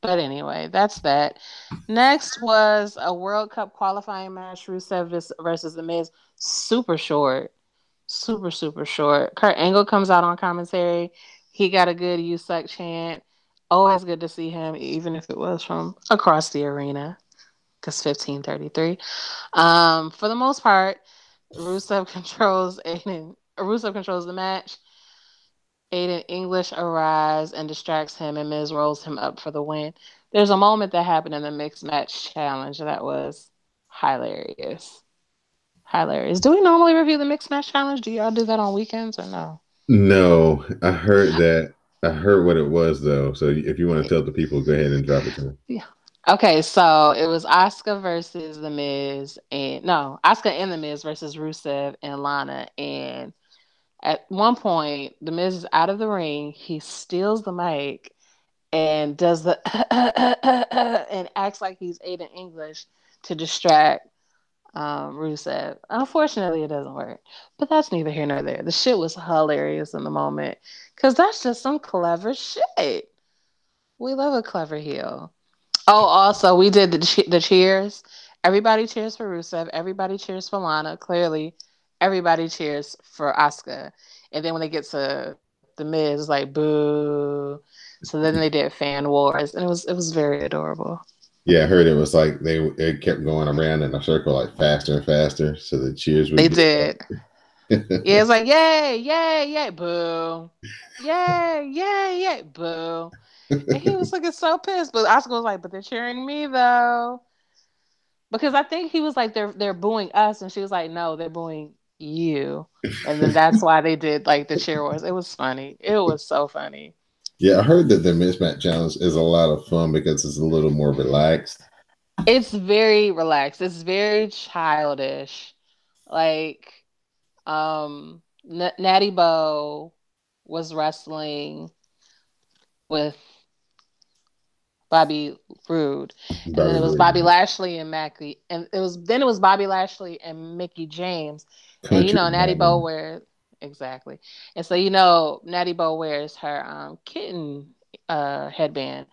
But anyway, that's that. Next was a World Cup qualifying match: Rusev versus The Miz. Super short, super short. Kurt Angle comes out on commentary. He got a good "You suck" chant. Always good to see him, even if it was from across the arena. Because 1533. For the most part, Rusev controls the match. Aiden English arrives and distracts him, and Miz rolls him up for the win. There's a moment that happened in the mixed match challenge that was hilarious. Hilarious. Do we normally review the Mixed Match Challenge? Do y'all do that on weekends or no? No, I heard that. I heard what it was though. So if you want to tell the people, go ahead and drop it to them. Yeah. Okay, so it was Oscar versus The Miz, and no, Oscar and The Miz versus Rusev and Lana. And at one point, The Miz is out of the ring. He steals the mic and does the and acts like he's Aiden English to distract Rusev. Unfortunately, it doesn't work, but that's neither here nor there. The shit was hilarious in the moment because that's just some clever shit. We love a clever heel. Oh, also, we did the cheers. Everybody cheers for Rusev. Everybody cheers for Lana. Clearly, everybody cheers for Asuka. And then when they get to the Miz, it's like boo. So then they did fan wars, and it was very adorable. Yeah, I heard it was like it kept going around in a circle like faster and faster, so the cheers would They get did. louder. Yeah, it's like yay, yay, yay, boo, yay, yay, yay, boo. And he was looking so pissed, but Asuka was like, "But they're cheering me though." Because I think he was like they're booing us, and she was like, no, they're booing you, and then that's why they did like the cheer wars. It was funny. It was so funny. Yeah, I heard that the mismatch challenge is a lot of fun because it's a little more relaxed. It's very relaxed. It's very childish. Like Natty Bo was wrestling with Bobby Roode, and then Bobby it was Roode, Bobby Lashley and Mackie, and it was Bobby Lashley and Mickey James, and country Natty Bo man. wears exactly, and so Natty Bo wears her kitten headband,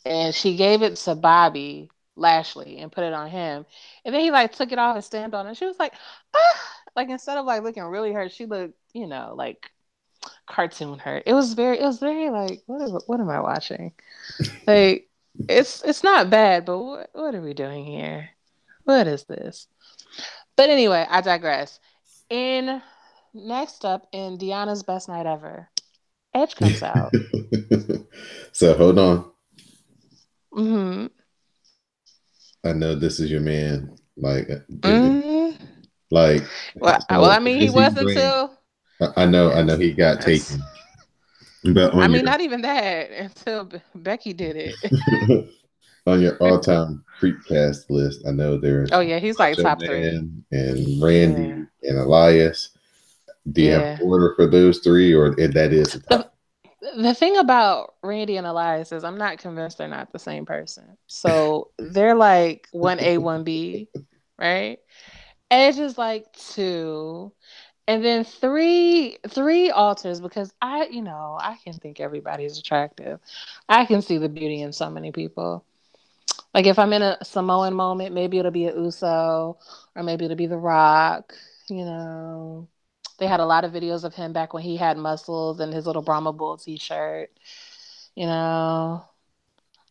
and she gave it to Bobby Lashley and put it on him, and then he like took it off and stamped on it. And she was like, ah! Like instead of like looking really hurt, she looked like cartoon hurt. It was very like what am I watching? Like it's not bad, but what are we doing here? What is this? But anyway, I digress. In Next up in Deanna's best night ever, Edge comes out. So hold on. Hmm. I know this is your man. Like, Hmm. like, Well, I so mean, he is he was bring? until I know he got it's. taken. But I on mean, your not even that until Becky did it. on your all-time creepcast list, I know there's Oh yeah, he's like Macho top three. Man and Yeah, Randy and Elias. Do you have an yeah. order for those three, or that is the top? The the thing about Randy and Elias is I'm not convinced they're not the same person. So they're like 1A, 1B, right? Edge is like two. And then three alters because I can think everybody's attractive. I can see the beauty in so many people. Like if I'm in a Samoan moment, maybe it'll be a Uso or maybe it'll be The Rock, you know. They had a lot of videos of him back when he had muscles and his little Brahma Bull t-shirt, you know.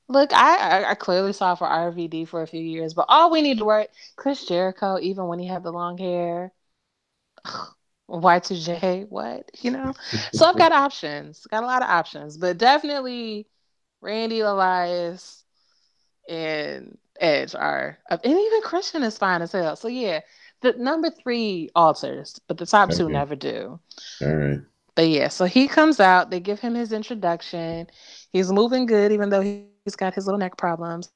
Look, I clearly saw for RVD for a few years, but all we need to work Chris Jericho, even when he had the long hair, Y2J, what, you know? So I've got options, got a lot of options, but definitely Randy Elias and Edge are, and even Christian is fine as hell. So yeah, the number three alters, but the top two Okay, never do. all right. But yeah, so he comes out, they give him his introduction. He's moving good, even though he's got his little neck problems.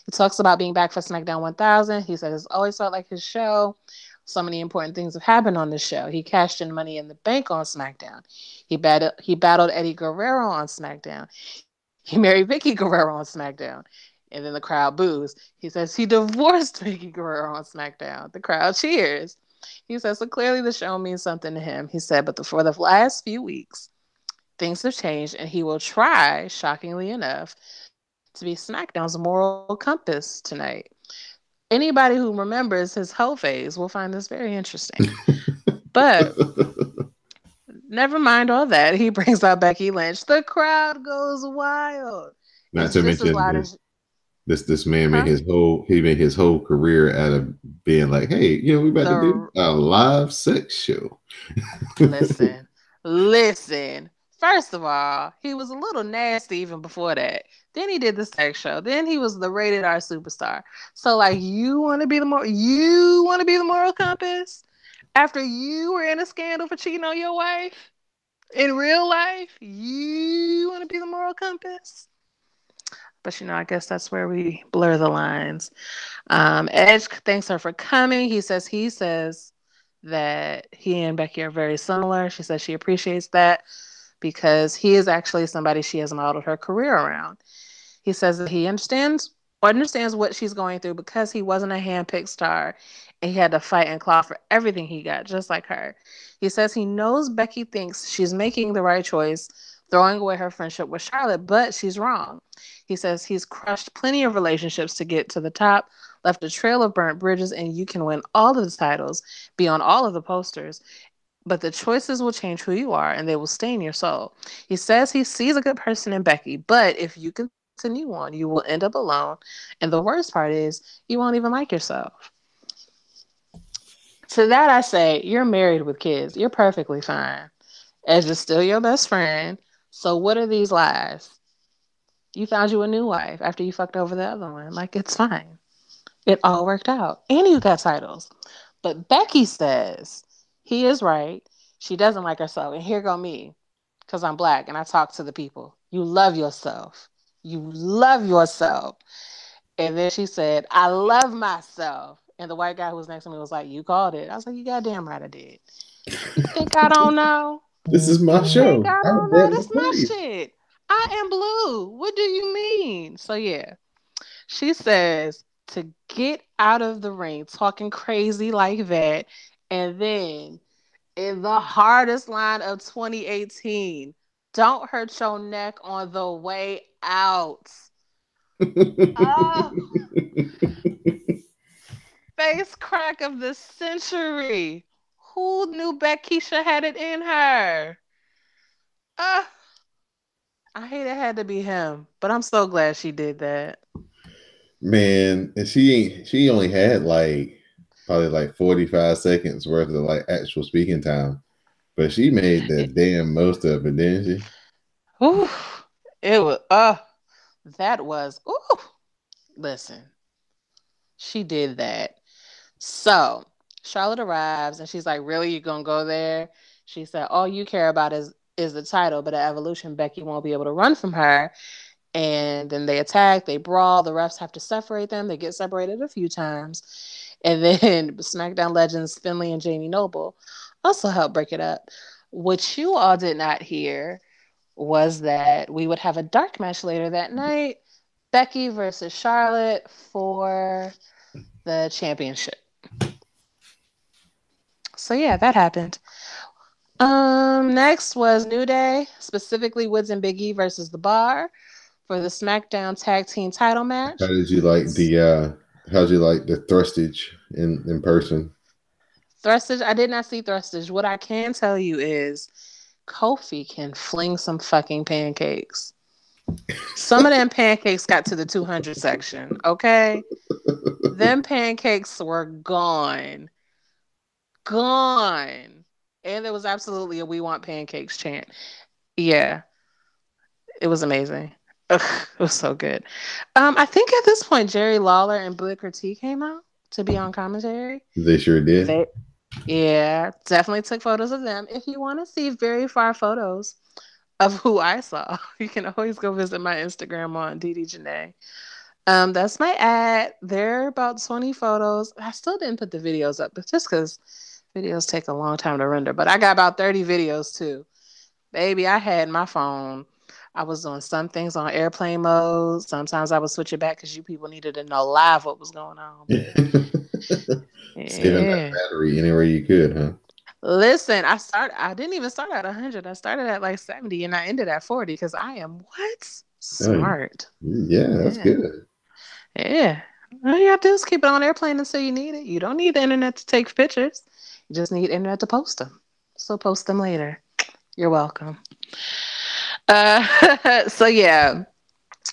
He talks about being back for SmackDown 1000. He said it's always felt like his show. So many important things have happened on this show. He cashed in Money in the Bank on SmackDown. He battled Eddie Guerrero on SmackDown. He married Vicky Guerrero on SmackDown. And then the crowd boos. He says he divorced Vicky Guerrero on SmackDown. The crowd cheers. He says, so clearly the show means something to him. He said, but for the last few weeks, things have changed, and he will try, shockingly enough, to be SmackDown's moral compass tonight. Anybody who remembers his whole phase will find this very interesting. But never mind all that. He brings out Becky Lynch. The crowd goes wild. Not It's to just as mention loud this as, this man made huh? his whole career out of being like, hey, we about to do The a live sex show. Listen, listen. First of all, he was a little nasty even before that. Then he did the sex show. Then he was the rated R superstar. So like, you want to be the moral compass? After you were in a scandal for cheating on your wife, in real life, you want to be the moral compass? But I guess that's where we blur the lines. Edge thanks her for coming. He says that he and Becky are very similar. She says she appreciates that because he is actually somebody she has modeled her career around. He says that he understands what she's going through because he wasn't a handpicked star and he had to fight and claw for everything he got, just like her. He says he knows Becky thinks she's making the right choice, throwing away her friendship with Charlotte, but she's wrong. He says he's crushed plenty of relationships to get to the top, left a trail of burnt bridges, and you can win all of the titles, be on all of the posters, but the choices will change who you are and they will stain your soul. He says he sees a good person in Becky, but if you continue on, you will end up alone. And the worst part is you won't even like yourself. To that, I say, you're married with kids. You're perfectly fine. Edge is still your best friend. So, what are these lies? You found you a new wife after you fucked over the other one. Like, it's fine. It all worked out. And you got titles. But Becky says he is right. She doesn't like herself. And here go me, because I'm black and I talk to the people. You love yourself. You love yourself. And then she said, I love myself. And the white guy who was next to me was like, you called it. I was like, you goddamn right I did. You think I don't know? This is my You think show. I I don't know? brought my That's my place. shit. I am blue. What do you mean? So yeah, she says to get out of the ring talking crazy like that. And then in the hardest line of 2018, don't hurt your neck on the way out. Oh, face crack of the century. Who knew Beckisha had it in her? Uh, I hate it had to be him, but I'm so glad she did that. Man, and she only had like probably like 45 seconds worth of like actual speaking time. But she made the It, damn most of it, didn't she? ooh, it was, that was, ooh, listen, she did that. So Charlotte arrives and she's like, really, you gonna go there? She said, all you care about is the title, but at Evolution, Becky won't be able to run from her. And then they attack, they brawl, the refs have to separate them. They get separated a few times. And then SmackDown legends Finley and Jamie Noble also help break it up. What you all did not hear was that we would have a dark match later that night, Becky versus Charlotte for the championship. So yeah, that happened. Next was New Day, specifically Woods and Big E versus The Bar for the SmackDown Tag Team Title How match. did you like how'd you like the thrustage in person? Thrustage, I did not see Thrustage. What I can tell you is Kofi can fling some fucking pancakes. Some of them pancakes got to the 200 section, okay? Them pancakes were gone. Gone. And there was absolutely a We Want Pancakes chant. Yeah, it was amazing. Ugh, it was so good. I think at this point, Jerry Lawler and Booker T came out to be on commentary. They sure did. They, yeah, definitely took photos of them. If you want to see very far photos of who I saw, you can always go visit my Instagram on DD Janae. That's my ad. There are about 20 photos. I still didn't put the videos up, but just because videos take a long time to render. But I got about 30 videos too. Baby, I had my phone. I was doing some things on airplane mode. Sometimes I would switch it back because you people needed to know live what was going on. But Saving that yeah. battery anywhere you could, huh? Listen, I didn't even start at 100. I started at like 70 and I ended at 40 because I am what? Oh, Smart. yeah, that's Yeah. good. Yeah. All you have to do is keep it on airplane until you need it. You don't need the internet to take pictures. You just need internet to post them. So post them later. You're welcome. So yeah.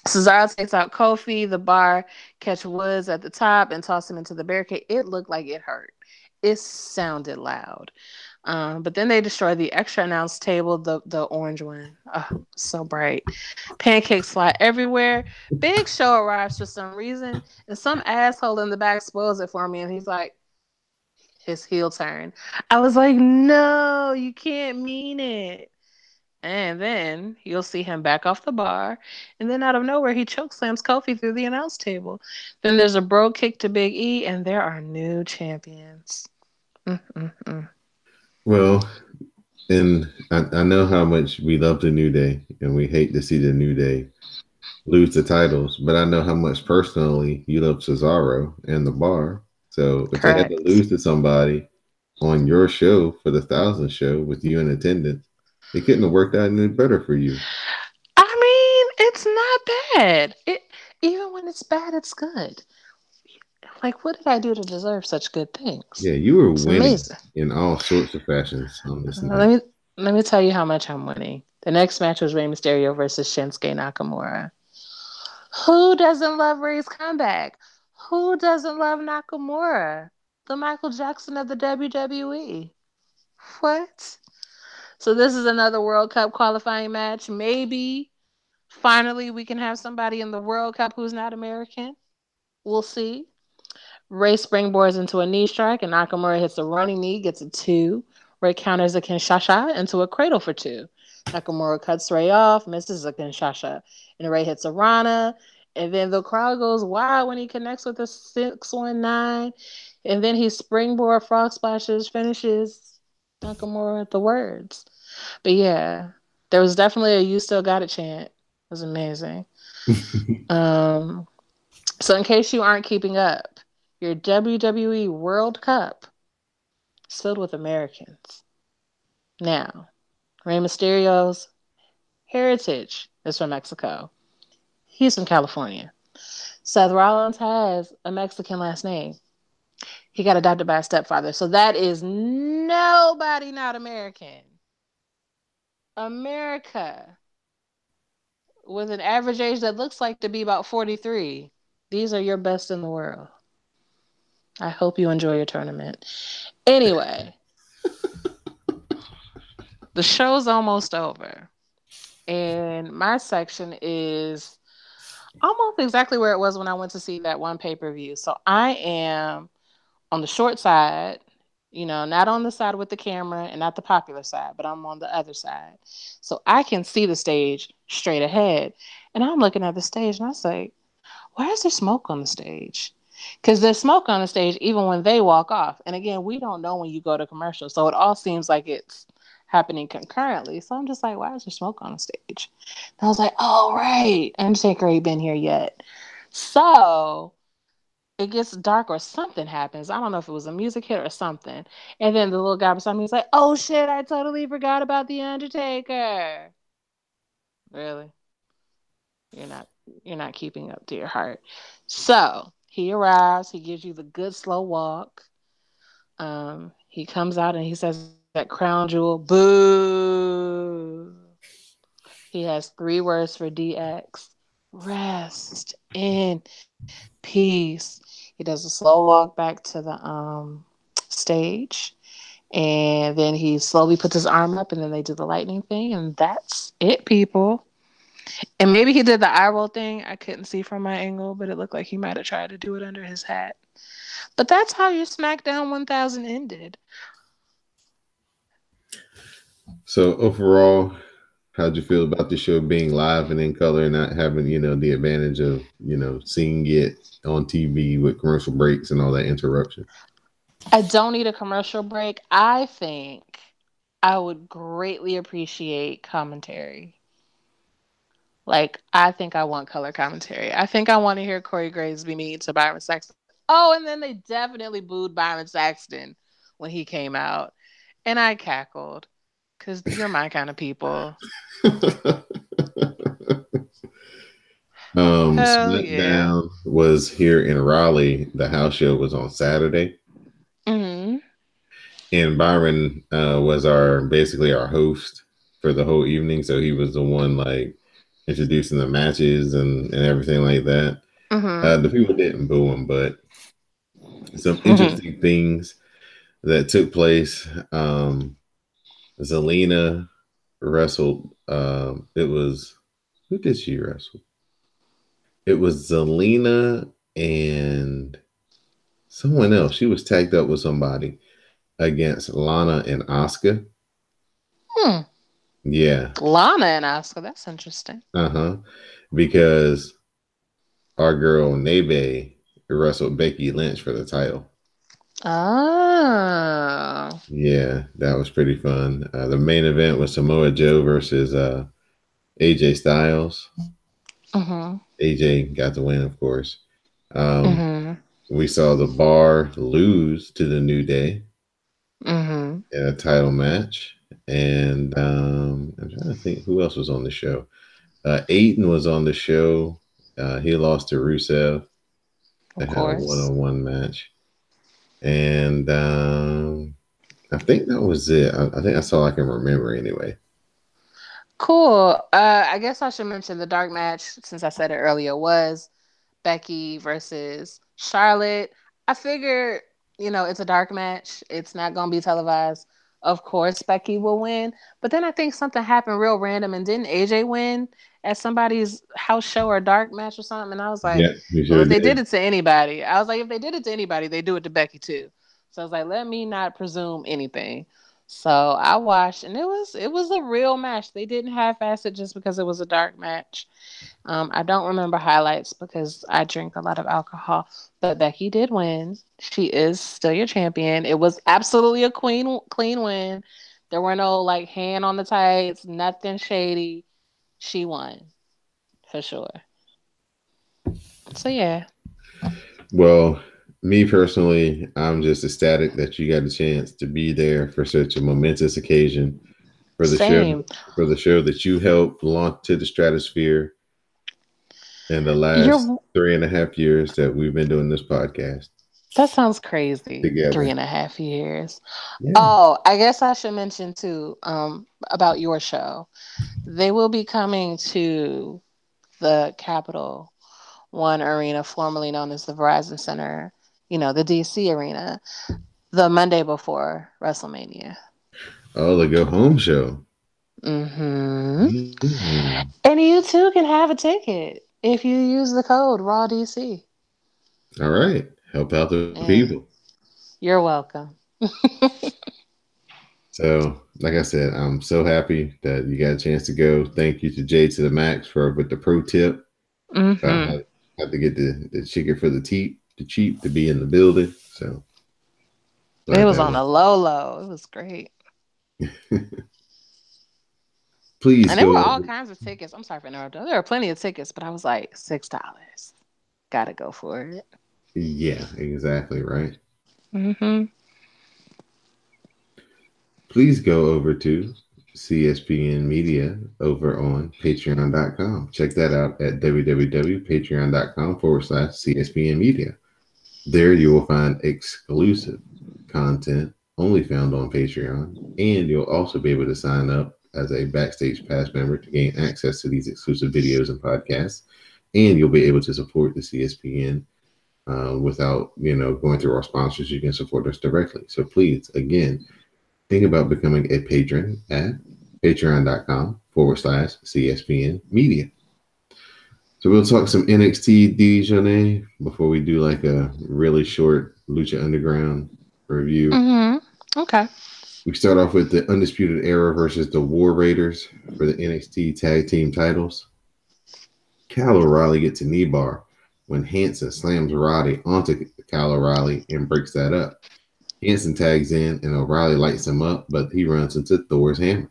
Cesaro takes out Kofi, the bar, catch Woods at the top, and toss him into the barricade. It looked like it hurt. It sounded loud. But then they destroy the extra announce table, the orange one. Oh, so bright. Pancakes fly everywhere. Big Show arrives for some reason, and some asshole in the back spoils it for me. And he's like, his heel turn. I was like, no, you can't mean it. And then you'll see him back off the bar. And then out of nowhere, he chokeslams Kofi through the announce table. Then there's a bro kick to Big E, and there are new champions. Mm-mm-mm. Well, and I know how much we love the New Day, and we hate to see the New Day lose the titles, but I know how much personally you love Cesaro and the bar. So if they had to Correct. lose to somebody on your show for the 1,000th show with you in attendance, it couldn't have worked out any better for you. I mean, it's not bad. Even when it's bad, it's good. Like, what did I do to deserve such good things? Yeah, you were It's winning amazing. in all sorts of fashions on this Let night. me let me tell you how much I'm winning. The next match was Rey Mysterio versus Shinsuke Nakamura. Who doesn't love Ray's comeback? Who doesn't love Nakamura? The Michael Jackson of the WWE. What? So this is another World Cup qualifying match. Maybe finally we can have somebody in the World Cup who's not American. We'll see. Ray springboards into a knee strike, and Nakamura hits a running knee, gets a two. Ray counters a Kinshasa into a cradle for two. Nakamura cuts Ray off, misses a Kinshasa, and Ray hits a Rana. And then the crowd goes wild when he connects with a 619. And then he springboard frog splashes, finishes Nakamura with the words. But yeah, there was definitely a "You Still Got It" chant. It was amazing. Um, so, in case you aren't keeping up, your WWE World Cup is filled with Americans. Now, Rey Mysterio's heritage is from Mexico. He's from California. Seth Rollins has a Mexican last name. He got adopted by a stepfather. So that is nobody not American. America, with an average age that looks like to be about 43. These are your best in the world. I hope you enjoy your tournament. Anyway, the show's almost over. And my section is almost exactly where it was when I went to see that one pay per view. So I am on the short side, not on the side with the camera and not the popular side, but I'm on the other side. So I can see the stage straight ahead. And I'm looking at the stage and I say, why is there smoke on the stage? Because there's smoke on the stage even when they walk off. And again, we don't know when you go to commercial. So it all seems like it's happening concurrently. So I'm just like, why is there smoke on the stage? And I was like, oh, right. Undertaker ain't been here yet. So it gets dark or something happens. I don't know if it was a music hit or something. And then the little guy beside me is like, oh shit, I totally forgot about the Undertaker. Really? You're not you're not keeping up to your heart. So he arrives, he gives you the good slow walk. He comes out and he says that crown jewel, boo. He has three words for DX. Rest in peace. He does a slow walk back to the stage. And then he slowly puts his arm up and then they do the lightning thing. And that's it, people. And maybe he did the eye roll thing. I couldn't see from my angle, but it looked like he might have tried to do it under his hat. But that's how your SmackDown 1000 ended. So overall, how'd you feel about the show being live and in color and not having, the advantage of, seeing it on TV with commercial breaks and all that interruption? I don't need a commercial break. I think I would greatly appreciate commentary. Like, I think I want color commentary. I think I want to hear Corey Graves be mean to Byron Saxton. Oh, and then they definitely booed Byron Saxton when he came out. And I cackled because you're my kind of people. Hell yeah. SmackDown was here in Raleigh. The house show was on Saturday, Hmm. and Byron was our basically our host for the whole evening. So he was the one like introducing the matches and everything like that. Hmm. The people didn't boo him, but some interesting things that took place. Zelina wrestled. It was who did she wrestle? It was Zelina and someone else. She was tagged up with somebody. against Lana and Asuka. Hmm. Yeah. Lana and Oscar. That's interesting. Uh-huh. Because our girl Nebe wrestled Becky Lynch for the title. Oh. Yeah, that was pretty fun. The main event was Samoa Joe versus AJ Styles. Mhm. AJ got the win, of course. Um, Mhm. we saw the Bar lose to the New Day Mhm. in a title match. And I'm trying to think who else was on the show. Aiden was on the show. He lost to Rusev. They Of had a course. one-on-one match. And I think that was it. I think that's all I can remember anyway. Cool. I guess I should mention the dark match since I said it earlier was Becky versus Charlotte. I figured, it's a dark match. It's not going to be televised. Of course, Becky will win. But then I think something happened real random, and didn't AJ win at somebody's house show or dark match or something? And I was like, Yeah, we well, sure if they did did. it to anybody, I was like, if they did it to anybody, they do it to Becky too. So I was like, let me not presume anything. So I watched, and it was a real match. They didn't half-ass it just because it was a dark match. I don't remember highlights because I drink a lot of alcohol, but Becky did win. She is still your champion. It was absolutely a clean win. There were no like hand on the tights, nothing shady. She won for sure. So yeah, Well, me personally, I'm just ecstatic that you got a chance to be there for such a momentous occasion for the show same. that you helped launch to the stratosphere in the last You're 3.5 years that we've been doing this podcast That sounds crazy. Three together. and a half years. Yeah. Oh, I guess I should mention too, about your show. They will be coming to the Capital One Arena, formerly known as the Verizon Center, the DC Arena, the Monday before WrestleMania. Oh, the go home show. Hmm. Mm. And you too can have a ticket if you use the code RAWDC. All right. Help out the Yeah, people. you're welcome. So, like I said, I'm so happy that you got a chance to go. Thank you to Jay to the Max for with the pro tip about Hmm. how to get the ticket for the cheap to be in the building. So It glad was that on a low low. It was great. was. Please And there go were over. all kinds of tickets. I'm sorry for interrupting. There were plenty of tickets, but I was like, $6. Gotta go for it. Yeah, exactly right. Hmm. Please go over to CSPN Media over on patreon.com. Check that out at www.patreon.com/CSPN Media. There you will find exclusive content only found on Patreon, and you'll also be able to sign up as a Backstage Pass member to gain access to these exclusive videos and podcasts. And you'll be able to support the CSPN without going through our sponsors. You can support us directly. So please, again, think about becoming a patron at patreon.com/CSPN Media. So we'll talk some NXT Dijonay before we do like a really short Lucha Underground review. Hmm. Okay. We start off with the Undisputed Era versus the War Raiders for the NXT Tag Team titles. Kyle O'Reilly gets a knee bar when Hanson slams Roddy onto Kyle O'Reilly and breaks that up. Hanson tags in and O'Reilly lights him up, but he runs into Thor's hammer.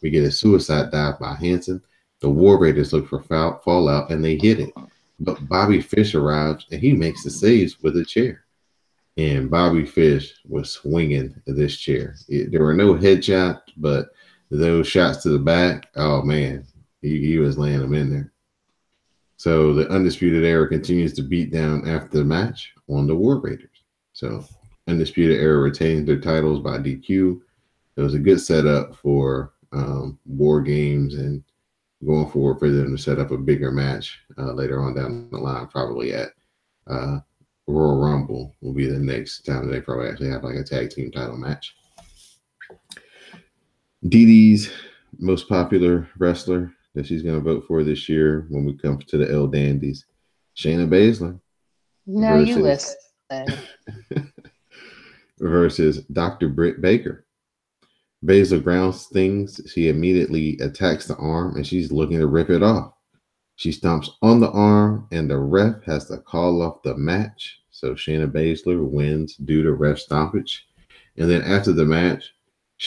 We get a suicide dive by Hanson. The War Raiders look for fallout and they hit it. But Bobby Fish arrives and he makes the saves with a chair. And Bobby Fish was swinging this chair. There were no headshots, but those shots to the back, oh man, he was laying them in there. So the Undisputed Era continues to beat down after the match on the War Raiders. So Undisputed Era retains their titles by DQ. It was a good setup for War Games and going forward for them to set up a bigger match later on down the line, probably at uh, Royal Rumble will be the next time they probably actually have like a tag team title match. Dee Dee's most popular wrestler that she's going to vote for this year when we come to the L Dandies, Shayna Baszler Now you versus listen. versus Dr. Britt Baker. Baszler grounds things. She immediately attacks the arm and she's looking to rip it off. She stomps on the arm and the ref has to call off the match. So Shayna Baszler wins due to ref stoppage. And then after the match,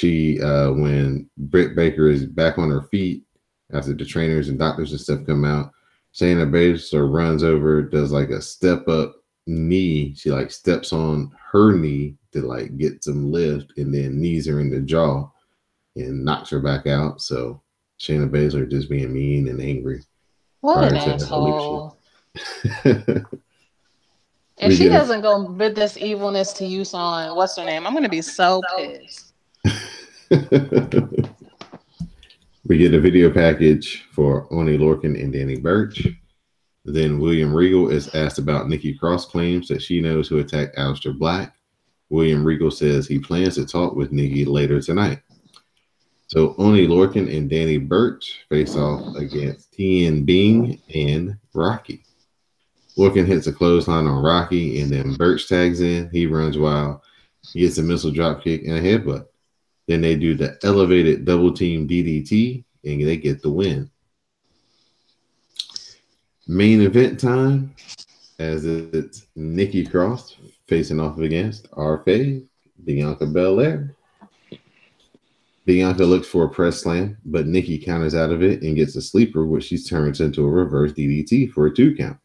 when Britt Baker is back on her feet after the trainers and doctors and stuff come out, Shayna Baszler runs over, does like a step up knee. She like steps on her knee to like get some lift and then knees her in the jaw and knocks her back out. So Shayna Baszler just being mean and angry What prior an to Alicia. asshole. If we she get doesn't go bid this evilness to use on what's her name, I'm gonna be so pissed. a we get a video package for Oni Lorcan and Danny Burch. Then William Regal is asked about Nikki Cross claims that she knows who attacked Aleister Black. William Regal says he plans to talk with Nikki later tonight. So Oni Lorcan and Danny Burch face off against Tian Bing and Rocky. Lorcan hits a clothesline on Rocky, and then Burch tags in. He runs wild. He gets a missile drop kick and a headbutt. Then they do the elevated double team DDT, and they get the win. Main event time, as it's Nikki Cross facing off against our fave, Bianca Belair. Bianca looks for a press slam, but Nikki counters out of it and gets a sleeper, which she turns into a reverse DDT for a 2 count.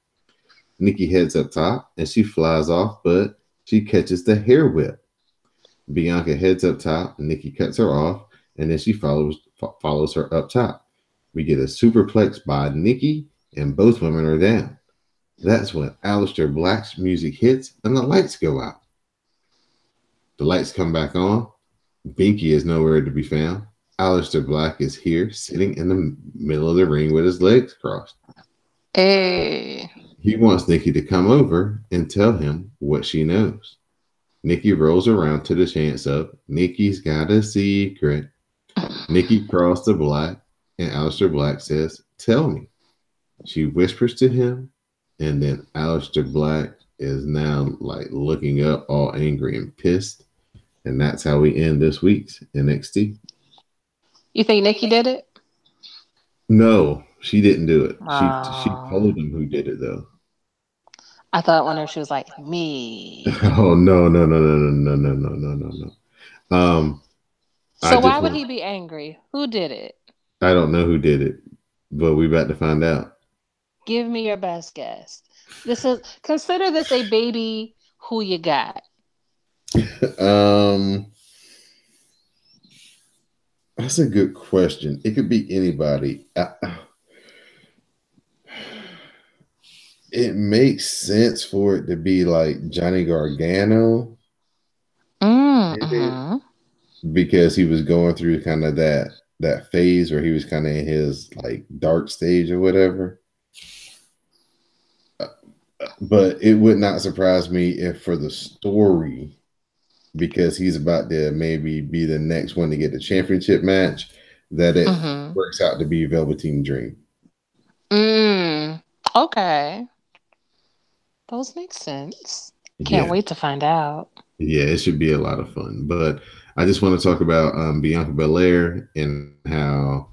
Nikki heads up top and she flies off, but she catches the hair whip. Bianca heads up top, Nikki cuts her off, and then she follows her up top. We get a superplex by Nikki, and both women are down. That's when Aleister Black's music hits and the lights go out. The lights come back on. Binky is nowhere to be found. Aleister Black is here, sitting in the middle of the ring with his legs crossed. Hey. He wants Nikki to come over and tell him what she knows. Nikki rolls around to the chants of Nikki's got a secret. Nikki crawls to Black, and Aleister Black says, "Tell me." She whispers to him, and then Aleister Black is now like looking up all angry and pissed. And that's how we end this week's NXT. You think Nikki did it? No, she didn't do it. She Oh. told him who did it though. I thought one of she was like, me. Oh no. I So why just would want he be angry? Who did it? I don't know who did it, but we about to find out. Give me your best guess. This is consider this a baby who you got. um that's a good question. It could be anybody. It makes sense for it to be like Johnny Gargano did it Mm-hmm. because he was going through kind of that phase where he was kind of in his like dark stage or whatever. But it would not surprise me if for the story, because he's about to maybe be the next one to get the championship match, that it Mm-hmm. works out to be Velveteen Dream. Mm. Okay. Those make sense. Can't Yeah, wait to find out. yeah, it should be a lot of fun. But I just want to talk about Bianca Belair and how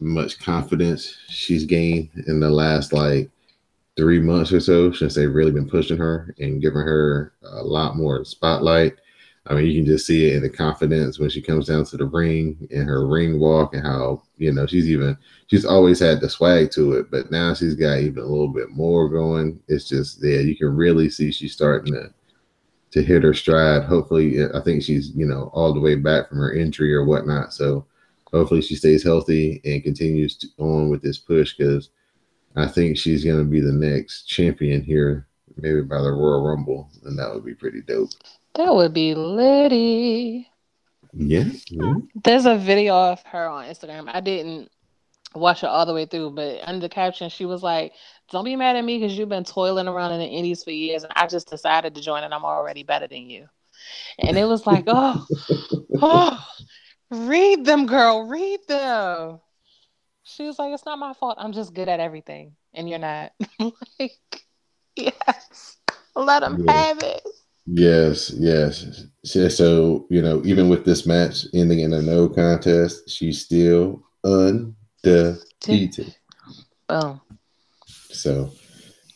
much confidence she's gained in the last like 3 months or so since they've really been pushing her and giving her a lot more spotlight. I mean, you can just see it in the confidence when she comes down to the ring and her ring walk and how, she's always had the swag to it, but now she's got even a little bit more going. It's just there. You can really see she's starting to hit her stride. Hopefully, I think she's, all the way back from her injury or whatnot. So hopefully she stays healthy and continues on with this push because I think she's going to be the next champion here, maybe by the Royal Rumble, and that would be pretty dope. That would be litty. Yeah, yeah. There's a video of her on Instagram. I didn't watch it all the way through, but under the caption, she was like, "Don't be mad at me because you've been toiling around in the indies for years, and I just decided to join, and I'm already better than you." And it was like, oh, read them, girl, read them. She was like, "It's not my fault. I'm just good at everything, and you're not." Like, yes, let them Yeah. have it. Yes, yes. So, even with this match ending in a no contest, she's still undefeated. Boom. So,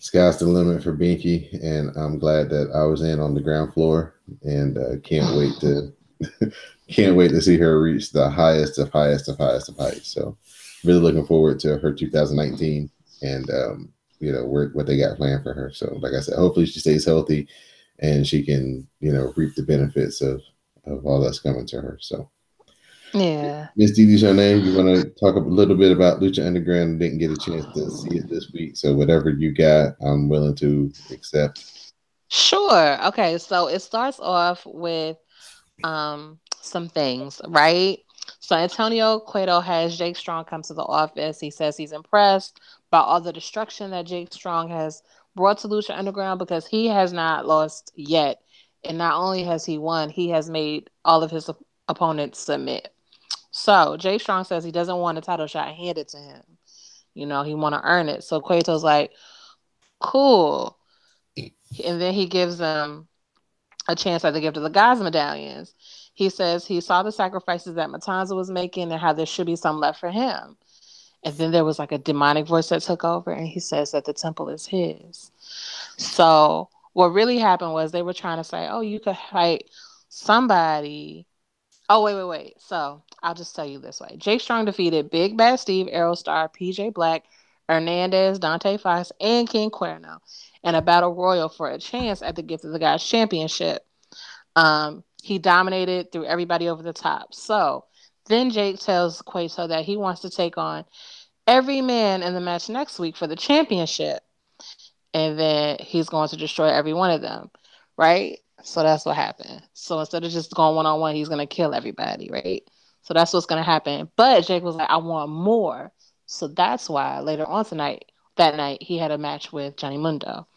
sky's the limit for Binky, and I'm glad that I was in on the ground floor, and can't wait to see her reach the highest of highest of highest of heights. So, really looking forward to her 2019 and what they got planned for her. So, like I said, hopefully she stays healthy and she can reap the benefits of all that's coming to her. So, Yeah. Miss Didi Jonay, you want to talk a little bit about Lucha Underground? Didn't get a chance to see it this week, so whatever you got, I'm willing to accept. Sure. Okay, so it starts off with some things, right? So Antonio Cueto has Jake Strong come to the office. He says he's impressed by all the destruction that Jake Strong has brought to Lucha Underground because he has not lost yet. And not only has he won, he has made all of his opponents submit. So Jake Strong says he doesn't want a title shot handed to him. You know, he want to earn it. So Cueto's like, cool. And then he gives them a chance at the gift of the gods medallions. He says he saw the sacrifices that Matanza was making and how there should be some left for him. And then there was like a demonic voice that took over, and he says that the temple is his. So what really happened was they were trying to say, oh, you could fight somebody. Oh, wait. So I'll just tell you this way. Jake Strong defeated Big Bad Steve, Aerostar, PJ Black, Hernandez, Dante Fox, and King Cuerno in a battle royal for a chance at the Gift of the Gods championship. He dominated, threw everybody over the top. So then Jake tells Cueto that he wants to take on every man in the match next week for the championship, and then he's going to destroy every one of them, right? So that's what happened. So instead of just going one on one, he's going to kill everybody, right? So that's what's going to happen. But Jake was like, I want more. So that's why later on that night, he had a match with Johnny Mundo.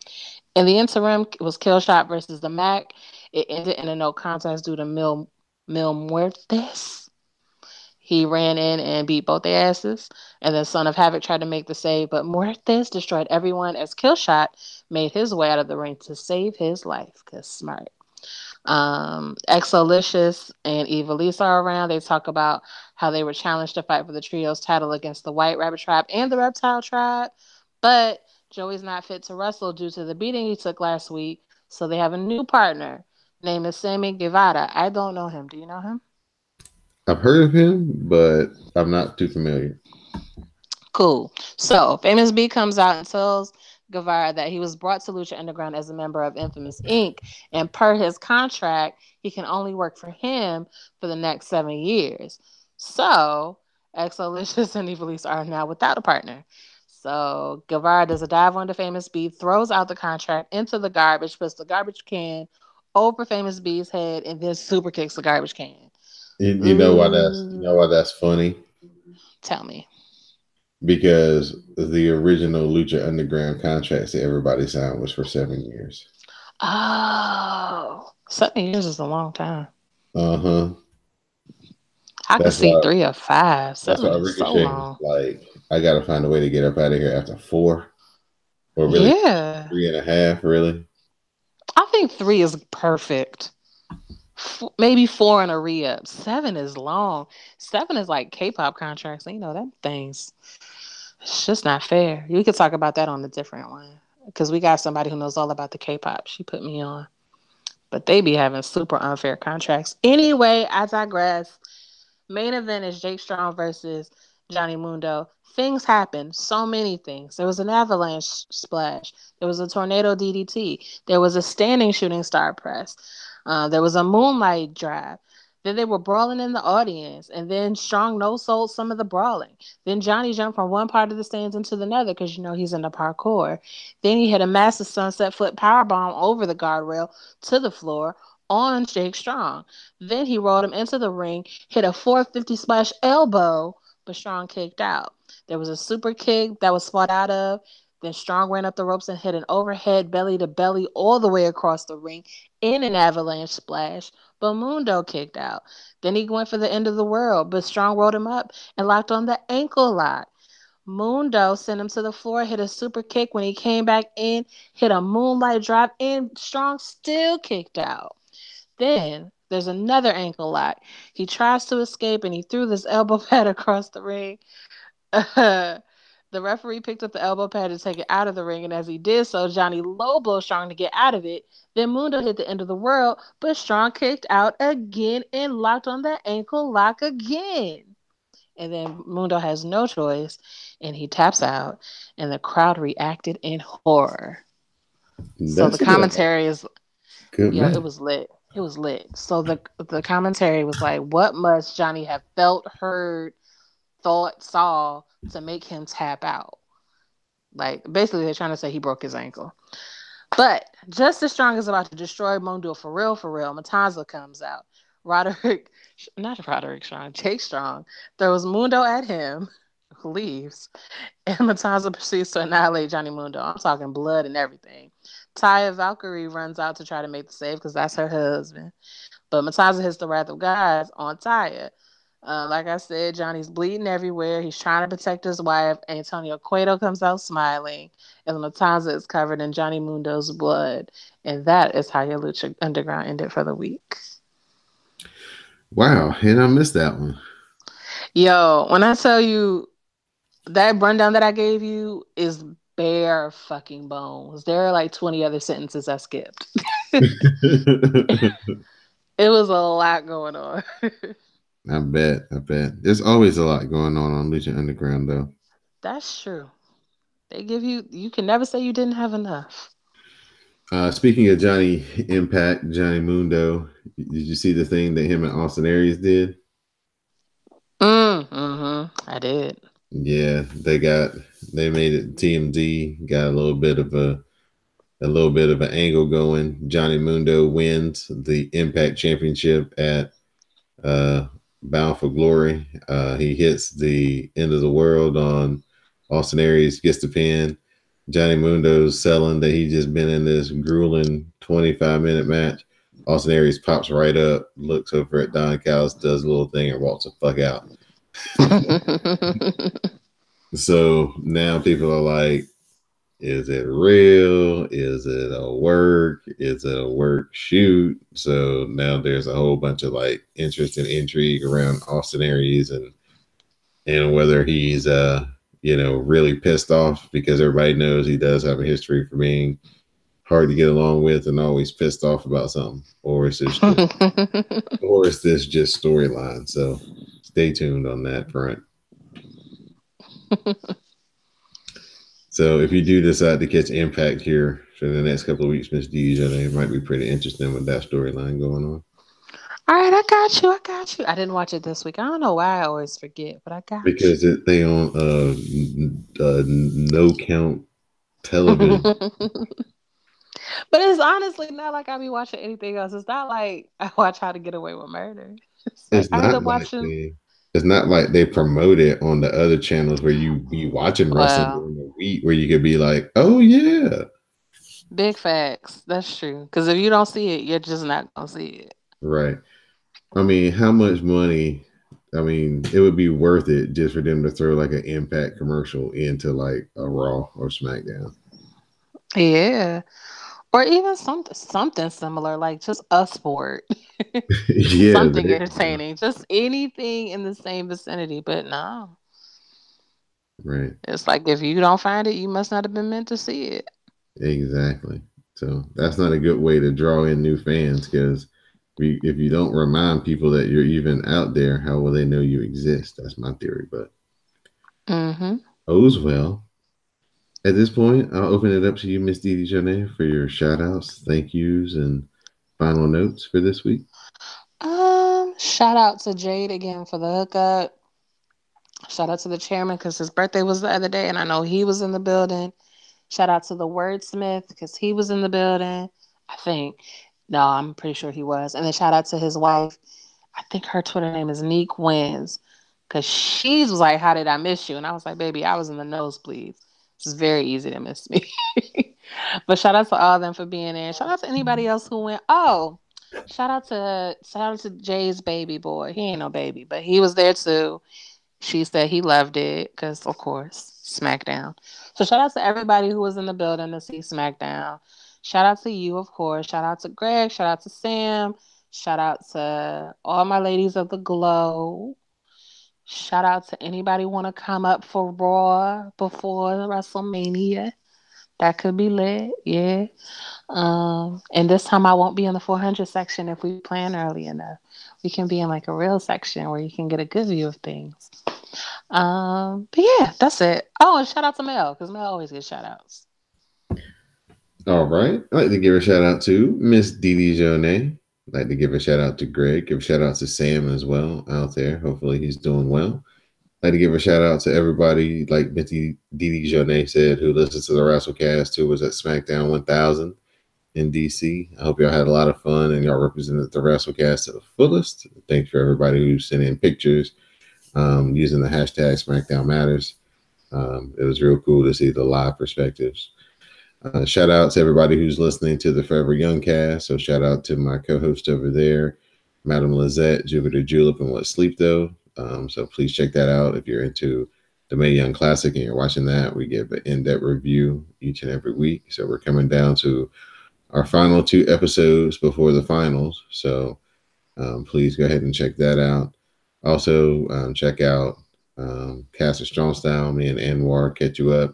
In the interim, it was Killshot versus the Mac. It ended in a no contest due to Mil Muertes. He ran in and beat both their asses. And then Son of Havoc tried to make the save, but Muertes destroyed everyone as Killshot made his way out of the ring to save his life. Because smart. Exolicious and Evilise are around. They talk about how they were challenged to fight for the trio's title against the White Rabbit Tribe and the Reptile Tribe. But Joey's not fit to wrestle due to the beating he took last week. So they have a new partner. Name is Sammy Guevara. I don't know him. Do you know him? I've heard of him, but I'm not too familiar. Cool. So, Famous B comes out and tells Guevara that he was brought to Lucha Underground as a member of Infamous Inc. And per his contract, he can only work for him for the next 7 years. So, Exolicious and Evilise are now without a partner. So, Guevara does a dive onto Famous B, throws out the contract into the garbage, puts the garbage can over Famous B's head, and then super kicks the garbage can. You know why that's funny? Tell me. Because the original Lucha Underground contracts that everybody signed was for 7 years. Oh, 7 years is a long time. Uh-huh. I could That's see why 3 or 5. that's why 7 is so Ricochet was long. like, I gotta find a way to get up out of here after 4. Or really Yeah. 3.5, really. I think 3 is perfect. Maybe 4 and a re up. 7 is long. 7 is like K pop contracts. You know, them things. It's just not fair. We could talk about that on a different one. Because we got somebody who knows all about the K pop. She put me on. But they be having super unfair contracts. Anyway, I digress. Main event is Jake Strong versus Johnny Mundo. Things happen. So many things. There was an avalanche splash. There was a tornado DDT. There was a standing shooting star press. There was a moonlight drive. Then they were brawling in the audience, and then Strong no sold some of the brawling. Then Johnny jumped from one part of the stands into the other because you know he's into parkour. Then he hit a massive sunset flip powerbomb over the guardrail to the floor on Jake Strong. Then he rolled him into the ring, hit a 450 splash elbow, but Strong kicked out. There was a super kick that was fought out of. Then Strong ran up the ropes and hit an overhead belly to belly all the way across the ring in an avalanche splash. But Mundo kicked out. Then he went for the end of the world, but Strong rolled him up and locked on the ankle lock. Mundo sent him to the floor, hit a super kick. When he came back in, hit a moonlight drop, and Strong still kicked out. Then there's another ankle lock. He tries to escape and he threw this elbow pad across the ring. The referee picked up the elbow pad to take it out of the ring, and as he did so, Johnny low blow Strong to get out of it. Then Mundo hit the end of the world, but Strong kicked out again and locked on that ankle lock again. And then Mundo has no choice, and he taps out, and the crowd reacted in horror. So the That's a commentary is, good yo, it match. was lit. It was lit. So the commentary was like, what must Johnny have felt, heard, thought, saw to make him tap out? Like, basically, they're trying to say he broke his ankle. But just as Strong is about to destroy Mundo for real, Matanza comes out. Roderick, not Roderick Strong, Jake Strong throws Mundo at him, who leaves, and Matanza proceeds to annihilate Johnny Mundo. I'm talking blood and everything. Taya Valkyrie runs out to try to make the save because that's her husband. But Matanza hits the Wrath of God on Taya. Like I said, Johnny's bleeding everywhere. He's trying to protect his wife. Antonio Cueto comes out smiling, and Matanza is covered in Johnny Mundo's blood. And that is how your Lucha Underground ended for the week. Wow, and I missed that one. Yo, when I tell you that rundown that I gave you is bare fucking bones. There are like 20 other sentences I skipped. It was a lot going on. I bet. I bet. There's always a lot going on Lucha Underground, though. That's true. They give you, you can never say you didn't have enough. Speaking of Johnny Impact, Johnny Mundo, did you see the thing that him and Austin Aries did? I did. Yeah, they made it TMZ, got a little bit of an angle going. Johnny Mundo wins the Impact Championship at Bound for Glory. He hits the end of the world on Austin Aries, gets the pin. Johnny Mundo's selling that he just been in this grueling 25-minute match. Austin Aries pops right up, looks over at Don Callis, does a little thing, and walks the fuck out. So now people are like, is it real? Is it a work? Is it a work shoot? So now there's a whole bunch of like interest and intrigue around Austin Aries and whether he's really pissed off because everybody knows he does have a history for being hard to get along with and always pissed off about something, or is this just storyline? So stay tuned on that front. So if you do decide to catch Impact here for the next couple of weeks, Miss Deej, I think it might be pretty interesting with that storyline going on. All right, I got you. I got you. I didn't watch it this week. I don't know why I always forget, but I got Because they on no count television. you. But it's honestly not like I be watching anything else. It's not like I watch How to Get Away with Murder. It's like It's I end not up like watching. they promote it on the other channels where you be watching wrestling Well, during the week where you could be like, oh yeah. big facts. That's true. Because if you don't see it, you're just not gonna see it. Right. I mean, how much money? I mean, it would be worth it just for them to throw like an Impact commercial into like a Raw or SmackDown. Yeah, or even something similar, like just a sport, Yeah, something there you go. entertaining, just anything in the same vicinity. But no, Right. it's like if you don't find it, you must not have been meant to see it. Exactly. So that's not a good way to draw in new fans because if you don't remind people that you're even out there, how will they know you exist? That's my theory. But Mm-hmm. O's well. At this point, I'll open it up to you, Miss Didi Jane, for your shout outs, thank yous, and final notes for this week. Shout out to Jade again for the hookup. Shout out to the chairman because his birthday was the other day, and I know he was in the building. Shout out to the wordsmith because he was in the building. I think. No, I'm pretty sure he was. And then shout out to his wife. I think her Twitter name is Neek Wins. Because she was like, how did I miss you? And I was like, baby, I was in the nosebleeds. It's very easy to miss me. But shout out to all of them for being there. Shout out to anybody else who went. Oh, shout out to Jay's baby boy. He ain't no baby, but he was there too. She said he loved it because, of course. SmackDown. So shout out to everybody who was in the building to see SmackDown. Shout out to you, of course. Shout out to Greg. Shout out to Sam. Shout out to all my ladies of the glow. Shout out to anybody want to come up for Raw before WrestleMania. That could be lit, yeah. And this time I won't be in the 400 section if we plan early enough. We can be in like a real section where you can get a good view of things. But yeah, that's it. Oh, and shout out to Mel because Mel always gets shout outs. All right. I'd like to give a shout out to Miss Dee Dee Jonay. I'd like to give a shout out to Greg. Give a shout out to Sam as well out there. Hopefully he's doing well. I'd like to give a shout out to everybody, like Miss Dee Dee Jonay said, who listens to the wrasslecast, who was at SmackDown 1000 in DC. I hope y'all had a lot of fun and y'all represented the wrasslecast to the fullest. Thanks for everybody who sent in pictures using the hashtag SmackDown Matters. It was real cool to see the live perspectives. Shout out to everybody who's listening to the Forever Young cast. So shout out to my co-host over there, Madam Lizette, Jupiter Julep, and What Sleep Though. So please check that out if you're into the Mae Young Classic and you're watching that. We give an in-depth review each and every week. So we're coming down to our final 2 episodes before the finals. So please go ahead and check that out. Also, check out Caster Strong Style. Me and Anwar catch you up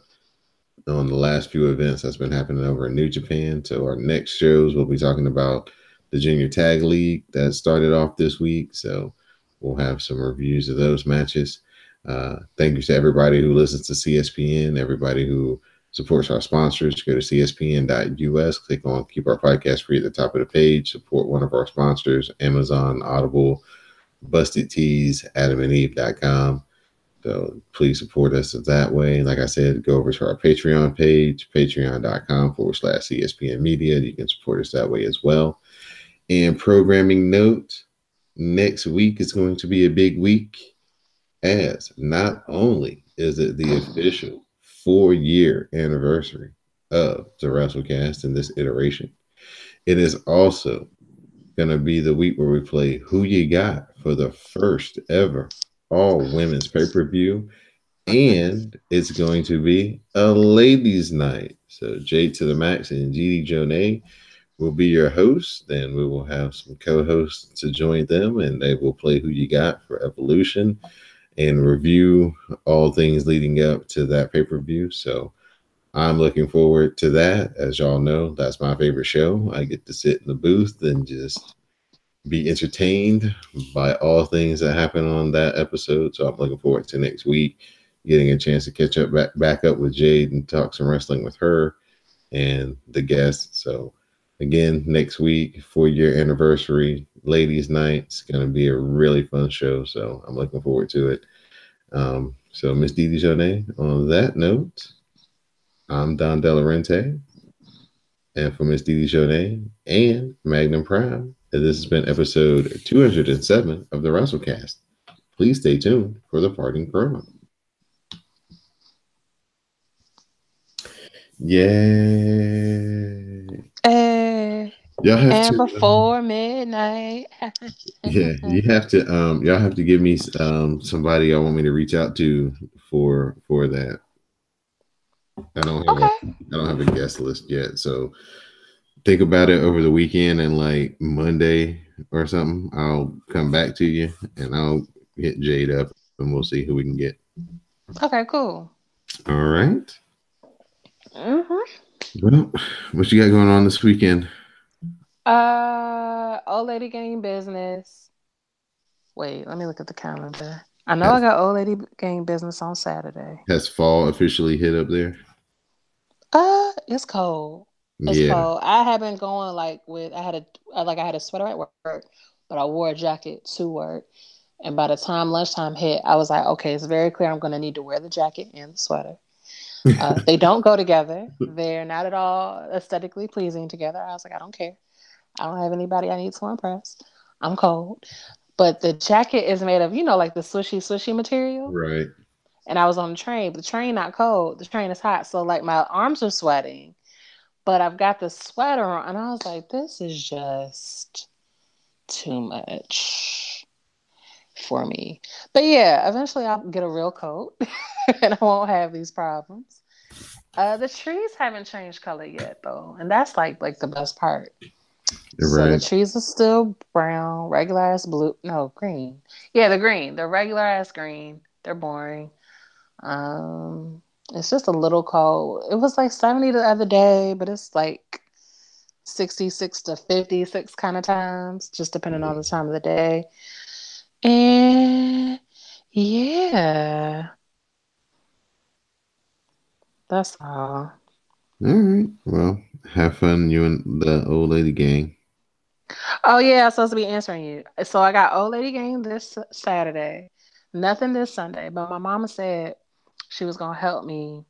on the last few events that's been happening over in New Japan. So our next shows, we'll be talking about the Junior Tag League that started off this week. So we'll have some reviews of those matches. Thank you to everybody who listens to CSPN, everybody who supports our sponsors. Go to cspn.us, click on Keep Our Podcast Free at the top of the page. Support one of our sponsors, Amazon, Audible, Busted Tees, AdamandEve.com. So please support us that way. Like I said, go over to our Patreon page, patreon.com/CSPN Media. You can support us that way as well. And programming note, next week is going to be a big week, as not only is it the official 4-year anniversary of the WrestleCast in this iteration, it is also going to be the week where we play Who You Got for the first ever all women's pay-per-view, and it's going to be a ladies' night. So Jade to the Max and Dee Dee Jonay will be your hosts. Then we will have some co-hosts to join them, and they will play Who You Got for Evolution and review all things leading up to that pay-per-view. So I'm looking forward to that. As y'all know, that's my favorite show. I get to sit in the booth and just be entertained by all things that happen on that episode. So I'm looking forward to next week, getting a chance to catch up back up with Jade and talk some wrestling with her and the guests. So again, next week, 4-year anniversary, ladies' night. It's going to be a really fun show. So I'm looking forward to it. So Miss Dee Dee Jonay, on that note, I'm Don Delarente. And for Miss Dee Dee Jonay and Magnum Prime, this has been episode 207 of the WrestleCast. Please stay tuned for the parting promo. Yay! Y'all have and to, before midnight. Yeah, y'all have to give me somebody y'all want me to reach out to for that. I don't have a guest list yet, so think about it over the weekend, and like Monday or something, I'll come back to you and I'll hit Jade up and we'll see who we can get. Okay, cool. All right. Well, what you got going on this weekend? Old lady gang business. Wait, let me look at the calendar. I know I got old lady gang business on Saturday. Has fall officially hit up there? It's cold. It's cold. I have been going like I had a sweater at work, but I wore a jacket to work. And by the time lunchtime hit, I was like, okay, it's very clear I'm going to need to wear the jacket and the sweater. They don't go together. They're not at all aesthetically pleasing together. I was like, I don't care. I don't have anybody I need to impress. I'm cold. But the jacket is made of, like the swishy material. Right. And I was on the train, but the train not cold. The train is hot. So like my arms are sweating, but I've got the sweater on. And I was like, this is just too much. for me. But yeah, eventually I'll get a real coat and I won't have these problems. The trees haven't changed color yet though, and that's like the best part. So the Right. trees are still brown, regular ass blue. No, green. Yeah, the green. They're regular ass green. They're boring. It's just a little cold. It was like 70 the other day, but it's like 66 to 56 kind of times, just depending on the time of the day. And yeah, that's all. All right. Well, have fun, you and the old lady gang. Oh yeah, I'm supposed to be answering you. So I got old lady game this Saturday. Nothing this Sunday, but my mama said she was gonna help me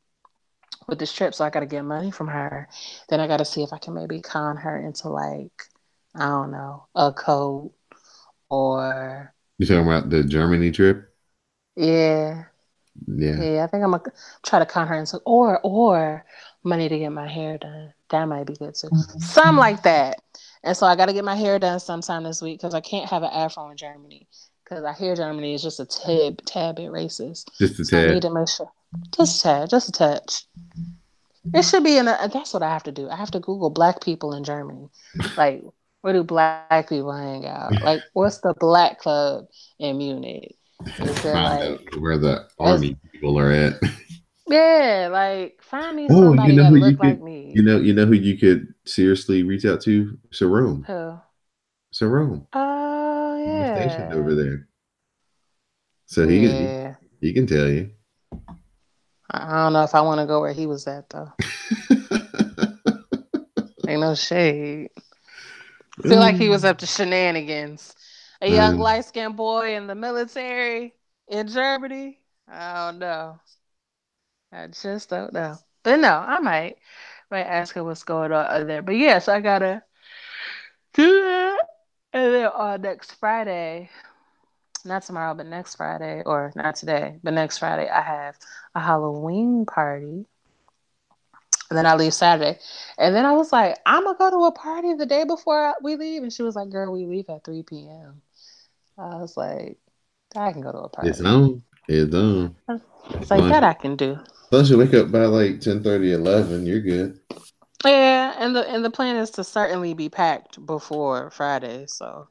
with this trip, so I gotta get money from her. Then I gotta see if I can maybe con her into like, I don't know, a coat or You talking about the Germany trip? yeah. Yeah. Yeah, I think I'm gonna try to con her into or money to get my hair done. That might be good too. Something like that. And so I got to get my hair done sometime this week because I can't have an afro in Germany because I hear Germany is just a tad bit racist. Just a So I need tad. to make sure, just a touch. It should be in a. That's what I have to do. I have to Google black people in Germany. Like, where do black people hang out? Like, what's the black club in Munich? Is there Find out like where the as army people are at. yeah, like find me Oh, you somebody know that who you look like could, me. you know who you could seriously reach out to? Sarome. Who? Sarome. Oh He's stationed over yeah, there, so yeah. he can tell you. I don't know if I want to go where he was at though. Ain't no shade. Feel like he was up to shenanigans. A young Uh, light skinned boy in the military in Germany. I don't know. I just don't know. But no, I might ask her what's going on there. But yes, I gotta do that. And then on next Friday, not tomorrow, but next Friday, or not today, but next Friday, I have a Halloween party. And then I leave Saturday. And then I was like, I'm going to go to a party the day before we leave. And she was like, girl, we leave at 3 p.m. I was like, I can go to a it's party. on. It's on. It's As like, long as that you, I can do. as long as you wake up by like 10:30, 11, you're good. Yeah, and the plan is to certainly be packed before Friday, so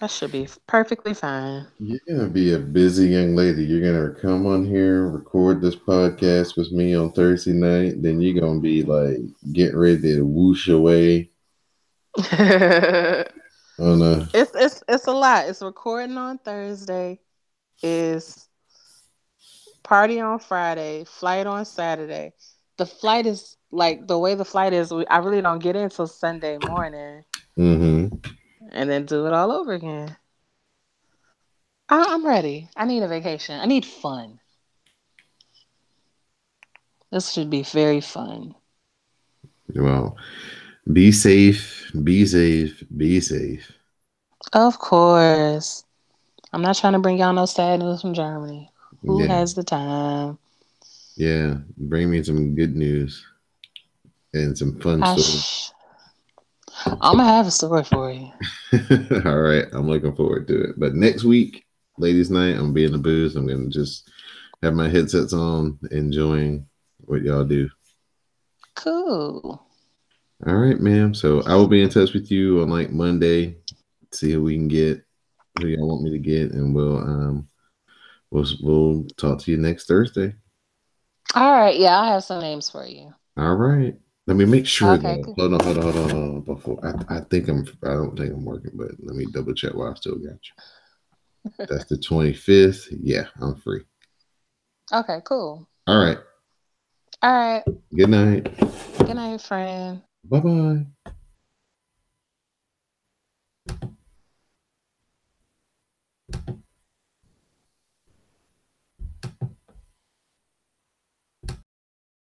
that should be perfectly fine. You're gonna be a busy young lady. You're gonna come on here, record this podcast with me on Thursday night. Then you're gonna be like getting ready to whoosh away it's on a. it's a lot. It's recording on Thursday. Is party on Friday, flight on Saturday. The flight is like the way the flight is. I really don't get in until Sunday morning, Mm-hmm. and then do it all over again. I'm ready. I need a vacation. I need fun. This should be very fun. Well, be safe. Be safe. Be safe. Of course. I'm not trying to bring y'all no sad news from Germany. Who Yeah, has the time? yeah. Bring me some good news and some fun I stories. sh- I'm gonna have a story for you. All right, I'm looking forward to it. But next week, ladies' night, I'm gonna be in the booth. I'm gonna just have my headsets on, enjoying what y'all do. Cool. All right, ma'am. So I will be in touch with you on like Monday, see who we can get, who y'all want me to get, and we'll talk to you next Thursday. All right. Yeah, I have some names for you. All right. Let me make sure Okay. though. Cool. Hold on. Before I don't think I'm working, but let me double check while I still got you. That's the 25th. Yeah, I'm free. Okay. Cool. All right. All right. Good night. Good night, friend. Bye bye.